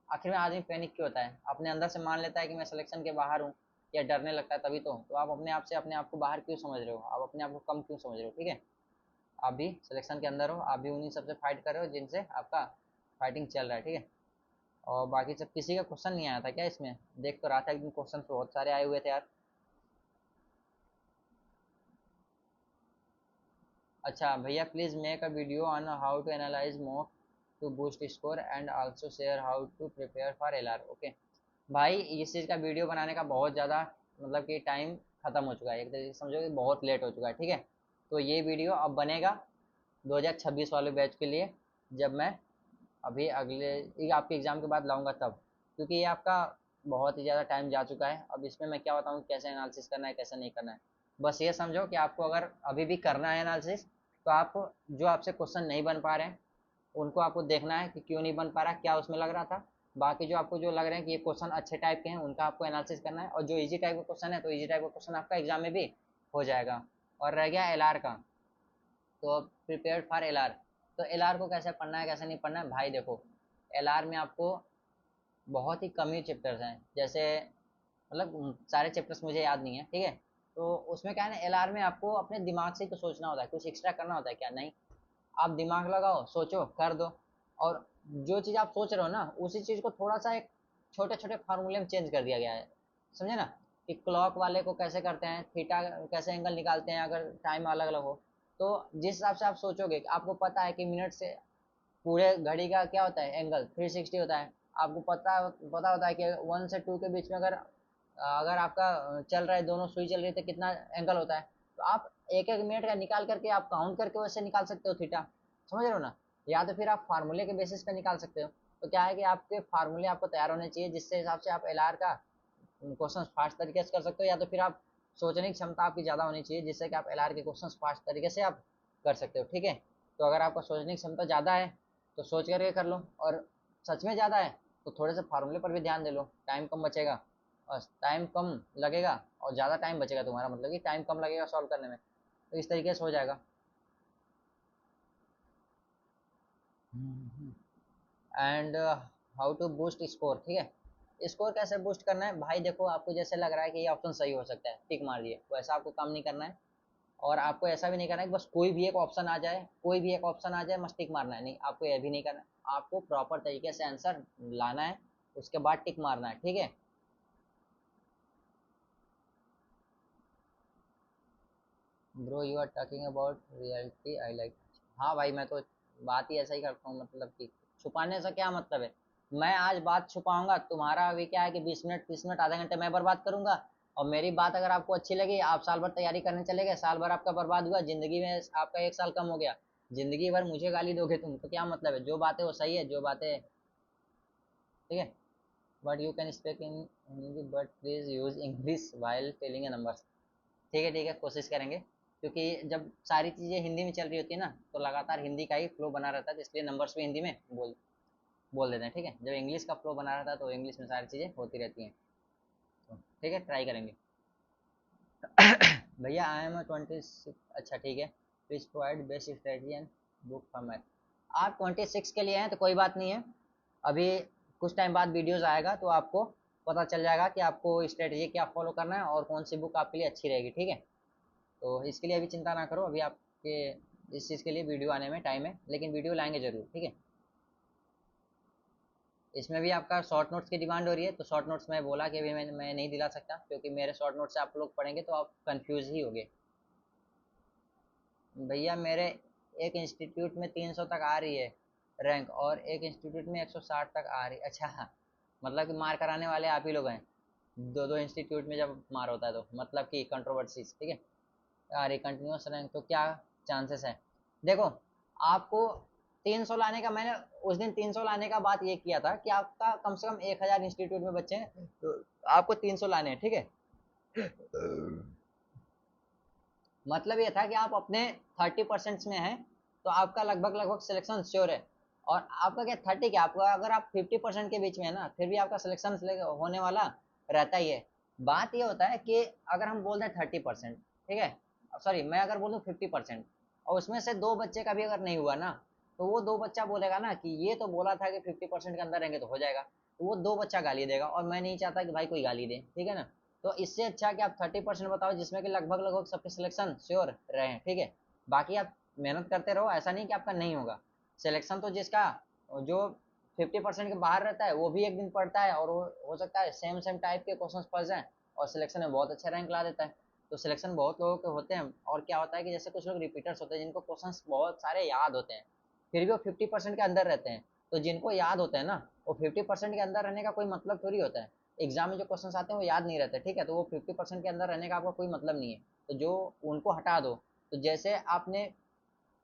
[SPEAKER 1] आखिर में आदमी पैनिक क्यों होता है, अपने अंदर से मान लेता है कि मैं सिलेक्शन के बाहर हूँ या डरने लगता है तभी तो आप अपने आप से अपने आप को बाहर क्यों समझ रहे हो, आप अपने आप को कम क्यों समझ रहे हो। ठीक है, आप भी सिलेक्शन के अंदर हो, आप भी उन्हीं सबसे फाइट कर रहे हो जिनसे आपका फाइटिंग चल रहा है। ठीक है, और बाकी सब किसी का क्वेश्चन नहीं आया था क्या इसमें, देख तो रहा था एक दिन क्वेश्चन बहुत सारे आए हुए थे यार। अच्छा भैया, please make a video on how to analyse mock to boost score and also share how to prepare for LR. Okay भाई, इस चीज़ का वीडियो बनाने का बहुत ज़्यादा मतलब कि टाइम ख़त्म हो चुका है, एक तरीके से समझो कि बहुत लेट हो चुका है, ठीक है। तो ये वीडियो अब बनेगा 2026 वाले बैच के लिए, जब मैं अभी अगले ये आपके एग्ज़ाम के बाद लाऊंगा तब, क्योंकि ये आपका बहुत ही ज़्यादा टाइम जा चुका है। अब इसमें मैं क्या बताऊँ कैसे एनालिसिस करना है कैसे नहीं करना है। बस ये समझो कि आपको अगर अभी भी करना है एनालिसिस, तो आप जो आपसे क्वेश्चन नहीं बन पा रहे हैं उनको आपको देखना है कि क्यों नहीं बन पा रहा, क्या उसमें लग रहा था। बाकी जो आपको जो लग रहे हैं कि ये क्वेश्चन अच्छे टाइप के हैं उनका आपको एनालिसिस करना है, और जो इजी टाइप का क्वेश्चन है तो इजी टाइप का क्वेश्चन आपका एग्जाम में भी हो जाएगा। और रह गया एलआर का, तो प्रिपेयर्ड फॉर एलआर। तो एलआर को कैसे पढ़ना है कैसे नहीं पढ़ना है भाई, देखो एलआर में आपको बहुत ही कम ही चैप्टर्स हैं, जैसे मतलब सारे चैप्टर्स मुझे याद नहीं है, ठीक है। तो उसमें क्या है ना, एलआर में आपको अपने दिमाग से ही तो सोचना होता है, कुछ एक्स्ट्रा करना होता है क्या, नहीं। आप दिमाग लगाओ, सोचो, कर दो। और जो चीज़ आप सोच रहे हो ना उसी चीज़ को थोड़ा सा एक छोटे छोटे फार्मूले में चेंज कर दिया गया है, समझे ना। कि क्लॉक वाले को कैसे करते हैं, थीटा कैसे एंगल निकालते हैं अगर टाइम अलग अलग हो। तो जिस हिसाब से आप सोचोगे, आपको पता है कि मिनट से पूरे घड़ी का क्या होता है एंगल 360 होता है। आपको पता होता है कि 1 से 2 के बीच में अगर अगर आपका चल रहा है, दोनों सुई चल रही है तो कितना एंगल होता है। तो आप एक एक मिनट का निकाल करके आप काउंट करके वैसे निकाल सकते हो थीटा, समझ रहे हो ना। या तो फिर आप फार्मूले के बेसिस पे निकाल सकते हो। तो क्या है कि आपके फार्मूले आपको तैयार होने चाहिए, जिससे हिसाब से आप एलआर का क्वेश्चन फास्ट तरीके से कर सकते हो, या तो फिर आप सोचने की क्षमता आपकी ज़्यादा होनी चाहिए जिससे कि आप एलआर के क्वेश्चन फास्ट तरीके से आप कर सकते हो, ठीक है। तो अगर आपका सोचने की क्षमता ज़्यादा है तो सोच करके कर लो, और सच में ज़्यादा है तो थोड़े से फार्मूले पर भी ध्यान दे लो, टाइम कम बचेगा और टाइम कम लगेगा, और ज़्यादा टाइम बचेगा तुम्हारा, मतलब कि टाइम कम लगेगा सॉल्व करने में, तो इस तरीके से हो जाएगा। And how to boost score, ठीक है। स्कोर कैसे बूस्ट करना है भाई, देखो आपको जैसे लग रहा है कि ये ऑप्शन सही हो सकता है, टिक मार दिए, वैसा आपको काम नहीं करना है। और आपको ऐसा भी नहीं करना है कि बस कोई भी एक ऑप्शन आ जाए, कोई भी एक ऑप्शन आ जाए बस टिक मारना है, नहीं आपको ये भी नहीं करना है। आपको प्रॉपर तरीके से आंसर लाना है, उसके बाद टिक मारना है, ठीक है। Bro you are talking about reality I like. हाँ भाई, मैं तो बात ही ऐसा ही करता हूँ, मतलब कि छुपाने से क्या मतलब है। मैं आज बात छुपाऊंगा, तुम्हारा अभी क्या है कि 20 मिनट 30 मिनट आधे घंटे मैं बर्बाद करूंगा, और मेरी बात अगर आपको अच्छी लगी आप साल भर तैयारी करने चले गए, साल भर आपका बर्बाद हुआ, जिंदगी में आपका 1 साल कम हो गया। जिंदगी भर मुझे गाली दोगे तुम तो क्या मतलब है, जो बातें वो सही है जो बातें, ठीक है। But you can speak in Hindi but please use English while telling a number. ठीक है कोशिश करेंगे, क्योंकि जब सारी चीज़ें हिंदी में चल रही होती है ना तो लगातार हिंदी का ही फ्लो बना रहता है, तो इसलिए नंबर्स भी हिंदी में बोल देते हैं, ठीक है। जब इंग्लिश का फ्लो बना रहता है तो इंग्लिश में सारी चीज़ें होती रहती हैं। तो ठीक है, ट्राई करेंगे। भैया आई एम 26। अच्छा ठीक है, please provide best strategy and book format. आप 26 के लिए हैं तो कोई बात नहीं है, अभी कुछ टाइम बाद वीडियोस आएगा तो आपको पता चल जाएगा कि आपको स्ट्रेटजी क्या फॉलो करना है और कौन सी बुक आपके लिए अच्छी रहेगी, ठीक है। तो इसके लिए अभी चिंता ना करो, अभी आपके इस चीज़ के लिए वीडियो आने में टाइम है, लेकिन वीडियो लाएंगे जरूर, ठीक है। इसमें भी आपका शॉर्ट नोट्स की डिमांड हो रही है, तो शॉर्ट नोट्स मैं बोला कि अभी मैं नहीं दिला सकता, क्योंकि मेरे शॉर्ट नोट्स से आप लोग पढ़ेंगे तो आप कंफ्यूज ही होगे। भैया मेरे एक इंस्टीट्यूट में 300 तक आ रही है रैंक, और एक इंस्टीट्यूट में 160 तक आ रही। अच्छा हाँ, मतलब कि मार कराने वाले आप ही लोग हैं। दो दो इंस्टीट्यूट में जब मार होता है तो मतलब कि कंट्रोवर्सीज, ठीक है। अरे कंटिन्यूस रैंक तो क्या चांसेस है, देखो आपको 300 लाने का, मैंने उस दिन 300 लाने का बात ये किया था कि आपका कम से कम 1000 इंस्टीट्यूट में बच्चे हैं, तो आपको 300 लाने हैं, ठीक है। मतलब ये था कि आप अपने 30% में हैं, तो आपका लगभग लगभग सिलेक्शन श्योर है। और आपका क्या 30 क्या, आपका अगर आप 50% के बीच में है ना फिर भी आपका सिलेक्शन होने वाला रहता ही है। बात ये होता है कि अगर हम बोल दें 30%, ठीक है, सॉरी मैं अगर बोलूँ 50%, और उसमें से दो बच्चे का भी अगर नहीं हुआ ना, तो वो दो बच्चा बोलेगा ना कि ये तो बोला था कि 50% के अंदर रहेंगे तो हो जाएगा, तो वो दो बच्चा गाली देगा, और मैं नहीं चाहता कि भाई कोई गाली दे, ठीक है ना। तो इससे अच्छा कि आप 30% बताओ जिसमें कि लगभग लगभग सबके सिलेक्शन श्योर रहे, ठीक है। बाकी आप मेहनत करते रहो, ऐसा नहीं कि आपका नहीं होगा सिलेक्शन। तो जिसका जो 50% के बाहर रहता है वो भी एक दिन पढ़ता है, और वो हो सकता है सेम सेम टाइप के क्वेश्चन पढ़ जाए और सिलेक्शन में बहुत अच्छा रैंक ला देता है। तो सिलेक्शन बहुत लोगों के होते हैं। और क्या होता है कि जैसे कुछ लोग रिपीटर्स होते हैं जिनको क्वेश्चंस बहुत सारे याद होते हैं, फिर भी वो 50% के अंदर रहते हैं। तो जिनको याद होते हैं ना, वो 50% के अंदर रहने का कोई मतलब थोड़ी होता है। एग्जाम में जो क्वेश्चन आते हैं वो याद नहीं रहते, ठीक है, तो वो 50% के अंदर रहने का आपका कोई मतलब नहीं है। तो जो उनको हटा दो। तो जैसे आपने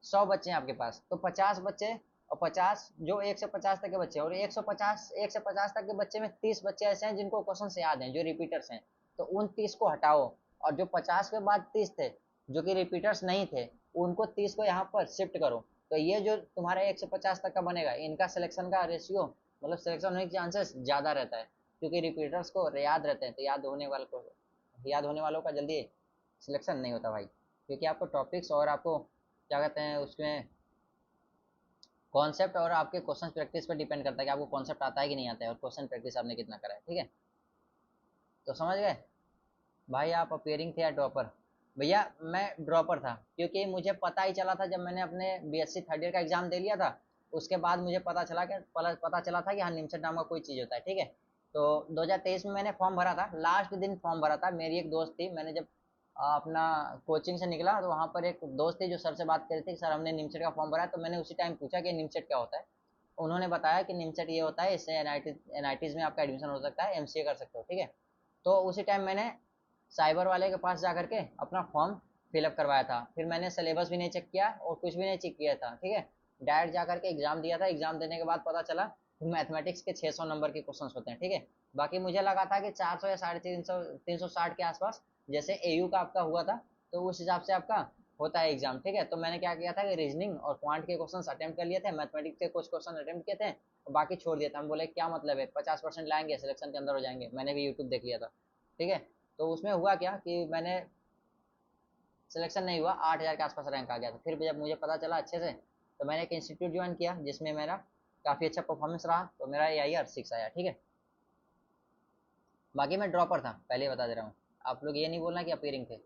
[SPEAKER 1] 100 बच्चे हैं आपके पास, तो 50 बच्चे और 50 जो 1 से 50 तक के बच्चे, और 150 तक के बच्चे में 30 बच्चे ऐसे हैं जिनको क्वेश्चन याद हैं, जो रिपीटर्स हैं। तो उन 30 को हटाओ, और जो 50 के बाद 30 थे जो कि रिपीटर्स नहीं थे, उनको 30 को यहाँ पर शिफ्ट करो। तो ये जो तुम्हारा 1 से 50 तक का बनेगा, इनका सिलेक्शन का रेशियो, मतलब सिलेक्शन होने के चांसेस ज़्यादा रहता है, क्योंकि रिपीटर्स को याद रहते हैं। तो याद होने वालों का जल्दी सिलेक्शन नहीं होता भाई, क्योंकि आपको टॉपिक्स और आपको क्या कहते हैं उसमें कॉन्सेप्ट और आपके क्वेश्चन प्रैक्टिस पर डिपेंड करता है कि आपको कॉन्सेप्ट आता है कि नहीं आता है, और क्वेश्चन प्रैक्टिस आपने कितना करा है, ठीक है। तो समझ गए भाई। आप अपेयरिंग थे या ड्रॉपर? भैया मैं ड्रॉपर था, क्योंकि मुझे पता ही चला था जब मैंने अपने बीएससी थर्ड ईयर का एग्जाम दे लिया था, उसके बाद मुझे पता चला था कि हाँ निमसेट नाम का कोई चीज़ होता है, ठीक है। तो 2023 में मैंने फॉर्म भरा था, लास्ट दिन फॉर्म भरा था। मेरी एक दोस्त थी, मैंने जब अपना कोचिंग से निकला तो वहाँ पर एक दोस्त थी जो सर से बात कर रही थी कि सर हमने निमसेट का फॉर्म भरा है। तो मैंने उसी टाइम पूछा कि निमसेट क्या होता है। उन्होंने बताया कि निमसेट ये होता है, इससे एनआईटीज में आपका एडमिशन हो सकता है, एमसीए कर सकते हो, ठीक है। तो उसी टाइम मैंने साइबर वाले के पास जा करके अपना फॉर्म फिलअप करवाया था। फिर मैंने सिलेबस भी नहीं चेक किया और कुछ भी नहीं चेक किया था, ठीक है। डायरेक्ट जा करके एग्जाम दिया था। एग्जाम देने के बाद पता चला कि मैथमेटिक्स के 600 नंबर के क्वेश्चंस होते हैं, ठीक है। बाकी मुझे लगा था कि 400 या 350 360 के आसपास, जैसे एयू का आपका हुआ था, तो उस हिसाब से आपका होता है एग्जाम, ठीक है। तो मैंने क्या किया था कि रीजनिंग और क्वांट के क्वेश्चन अटेम्प्ट कर लिए थे, मैथमेटिक्स के कुछ क्वेश्चन अटेम्प्ट किए थे, और बाकी छोड़ दिया था। हम बोले क्या मतलब है, 50% लाएंगे सिलेक्शन के अंदर हो जाएंगे। मैंने भी यूट्यूब देख लिया था, ठीक है। तो उसमें हुआ क्या कि मैंने सिलेक्शन नहीं हुआ, 8,000 के आसपास रैंक आ गया था। फिर जब मुझे पता चला अच्छे से, तो मैंने एक इंस्टीट्यूट ज्वाइन किया जिसमें मेरा काफ़ी अच्छा परफॉर्मेंस रहा, तो मेरा AIR 6 आया, ठीक है। बाकी मैं ड्रॉपर था, पहले ही बता दे रहा हूँ। आप लोग ये नहीं बोलना कि अपीयरिंग थे।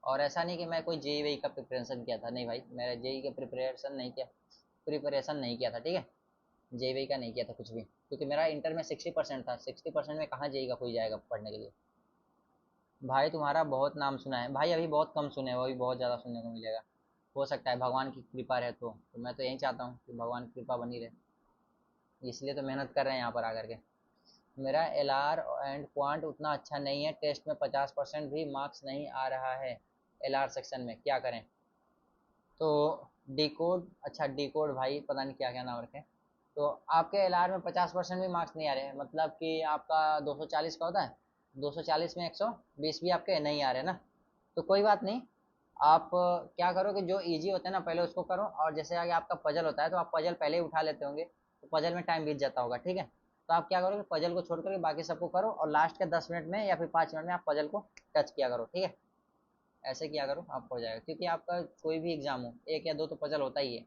[SPEAKER 1] और ऐसा नहीं कि मैं कोई जेई वेई का प्रिपरेशन किया था, नहीं भाई, मैंने जेई का प्रिपरेशन नहीं किया था, ठीक है। जेई वेई का नहीं किया था कुछ भी, क्योंकि मेरा इंटर में 60% था। 60% में कहाँ जेई का कोई जाएगा पढ़ने के लिए। भाई तुम्हारा बहुत नाम सुना है भाई, अभी बहुत कम सुने, वो अभी बहुत ज़्यादा सुनने को मिलेगा। हो सकता है भगवान की कृपा रहे तो मैं तो यही चाहता हूँ कि भगवान की कृपा बनी रहे, इसलिए तो मेहनत कर रहे हैं यहाँ पर आकर के। मेरा LR एंड क्वांट उतना अच्छा नहीं है, टेस्ट में 50% भी मार्क्स नहीं आ रहा है LR सेक्शन में, क्या करें? तो डी कोड, अच्छा डी कोड भाई पता नहीं क्या क्या नाम रखे। तो आपके LR में 50% भी मार्क्स नहीं आ रहे हैं, मतलब कि आपका 240 का होता है, 240 में 120 भी आपके नहीं आ रहे ना। तो कोई बात नहीं। आप क्या करो कि जो इजी होता है ना पहले उसको करो, और जैसे आगे आपका पजल होता है तो आप पजल पहले ही उठा लेते होंगे, तो पजल में टाइम बीत जाता होगा, ठीक है। तो आप क्या करोगे, पजल को छोड़ करके बाकी सबको करो, और लास्ट के 10 मिनट में या फिर 5 मिनट में आप पजल को टच किया करो, ठीक है। ऐसे किया करो, आपको हो जाएगा, क्योंकि आपका कोई भी एग्जाम हो, एक या दो तो पजल होता ही है।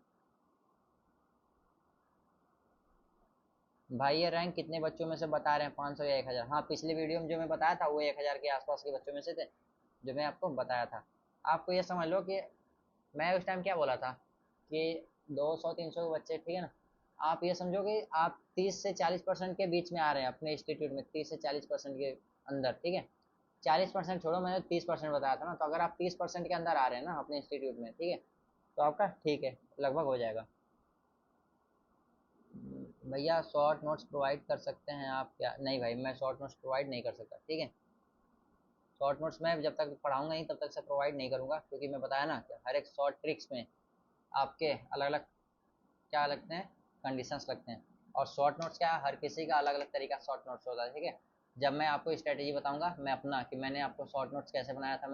[SPEAKER 1] भाई ये रैंक कितने बच्चों में से बता रहे हैं, 500 या 1,000? हाँ पिछले वीडियो में जो मैं बताया था वो 1,000 के आसपास के बच्चों में से थे, जो मैं आपको बताया था। आपको ये समझ लो कि मैं उस टाइम क्या बोला था कि 200-300 बच्चे, ठीक है ना। आप ये समझो कि आप 30 से 40% के बीच में आ रहे हैं अपने इंस्टीट्यूट में, 30 से 40% के अंदर, ठीक है। 40% छोड़ो, मैंने 30% बताया था ना, तो अगर आप 30% के अंदर आ रहे हैं ना अपने इंस्टीट्यूट में, ठीक है, तो आपका ठीक है, लगभग हो जाएगा। भैया शॉर्ट नोट्स प्रोवाइड कर सकते हैं आप क्या? नहीं भाई, मैं शॉर्ट नोट्स प्रोवाइड नहीं कर सकता, ठीक है। शॉर्ट नोट्स मैं जब तक पढ़ाऊंगा नहीं तब तक से प्रोवाइड नहीं करूंगा, क्योंकि मैं बताया ना कि हर एक शॉर्ट ट्रिक्स में आपके अलग अलग क्या लगते हैं, कंडीशंस लगते हैं। और शॉर्ट नोट्स क्या है, हर किसी का अलग अलग तरीका शॉर्ट नोट्स होता है, ठीक है। जब मैं आपको स्ट्रेटेजी बताऊंगा मैं अपना, कि मैंने आपको शॉर्ट नोट्स कैसे बनाया था,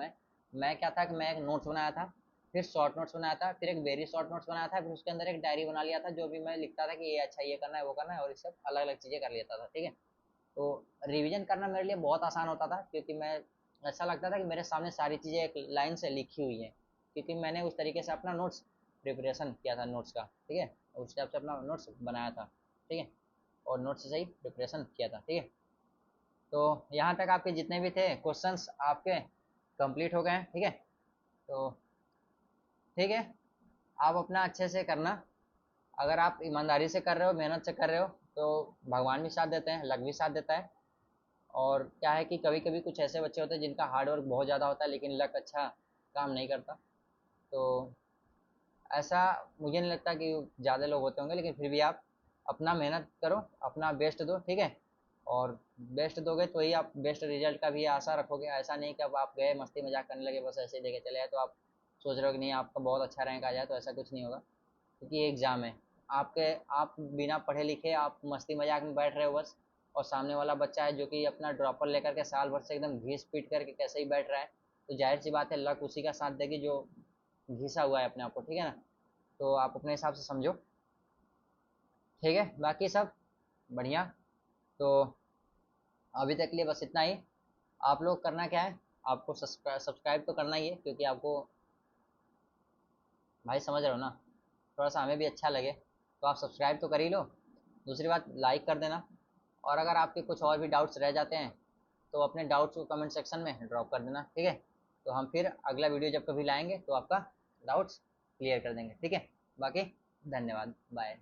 [SPEAKER 1] मैं क्या था कि मैं एक नोट्स बनाया था, फिर शॉर्ट नोट्स बनाया था, फिर एक वेरी शॉर्ट नोट्स बनाया था, फिर उसके अंदर एक डायरी बना लिया था, जो भी मैं लिखता था कि ये अच्छा ये करना है वो करना है, और ये सब अलग अलग चीज़ें कर लेता था, ठीक है। तो रिवीजन करना मेरे लिए बहुत आसान होता था, क्योंकि मैं ऐसा लगता था कि मेरे सामने सारी चीज़ें एक लाइन से लिखी हुई हैं, क्योंकि मैंने उस तरीके से अपना नोट्स प्रिपरेशन किया था नोट्स का, ठीक है। उस हिसाब से अपना नोट्स बनाया था, ठीक है, और नोट्स से ही प्रिपरेशन किया था, ठीक है। तो यहाँ तक आपके जितने भी थे क्वेश्चंस आपके कंप्लीट हो गए हैं, ठीक है। तो ठीक है, आप अपना अच्छे से करना। अगर आप ईमानदारी से कर रहे हो, मेहनत से कर रहे हो, तो भगवान भी साथ देते हैं, लक भी साथ देता है। और क्या है कि कभी कभी कुछ ऐसे बच्चे होते हैं जिनका हार्ड वर्क बहुत ज़्यादा होता है लेकिन लक अच्छा काम नहीं करता। तो ऐसा मुझे नहीं लगता कि ज़्यादा लोग होते होंगे, लेकिन फिर भी आप अपना मेहनत करो, अपना बेस्ट दो, ठीक है। और बेस्ट दोगे तो ही आप बेस्ट रिजल्ट का भी आशा रखोगे। ऐसा नहीं कि अब आप गए मस्ती मजाक करने लगे बस ऐसे ही देके चले आए तो आप सोच रहे हो कि नहीं आपका बहुत अच्छा रैंक आ जाए, तो ऐसा कुछ नहीं होगा, क्योंकि ये एग्ज़ाम है। आप बिना पढ़े लिखे आप मस्ती मजाक में बैठ रहे हो बस, और सामने वाला बच्चा है जो कि अपना ड्रॉपर लेकर के साल भर से एकदम घीस पीट करके कैसे ही बैठ रहा है, तो जाहिर सी बात है लक उसी का साथ देगी जो घिसा हुआ है अपने आप को, ठीक है ना। तो आप अपने हिसाब से समझो, ठीक है। बाकी सब बढ़िया। तो अभी तक के लिए बस इतना ही। आप लोग करना क्या है, आपको सब्सक्राइब तो करना ही है, क्योंकि आपको भाई समझ रहे हो ना, थोड़ा सा हमें भी अच्छा लगे, तो आप सब्सक्राइब तो कर ही लो। दूसरी बात लाइक कर देना। और अगर आपके कुछ और भी डाउट्स रह जाते हैं तो अपने डाउट्स को कमेंट सेक्शन में ड्रॉप कर देना, ठीक है। तो हम फिर अगला वीडियो जब कभी लाएंगे तो आपका डाउट्स क्लियर कर देंगे, ठीक है। बाकी धन्यवाद, बाय।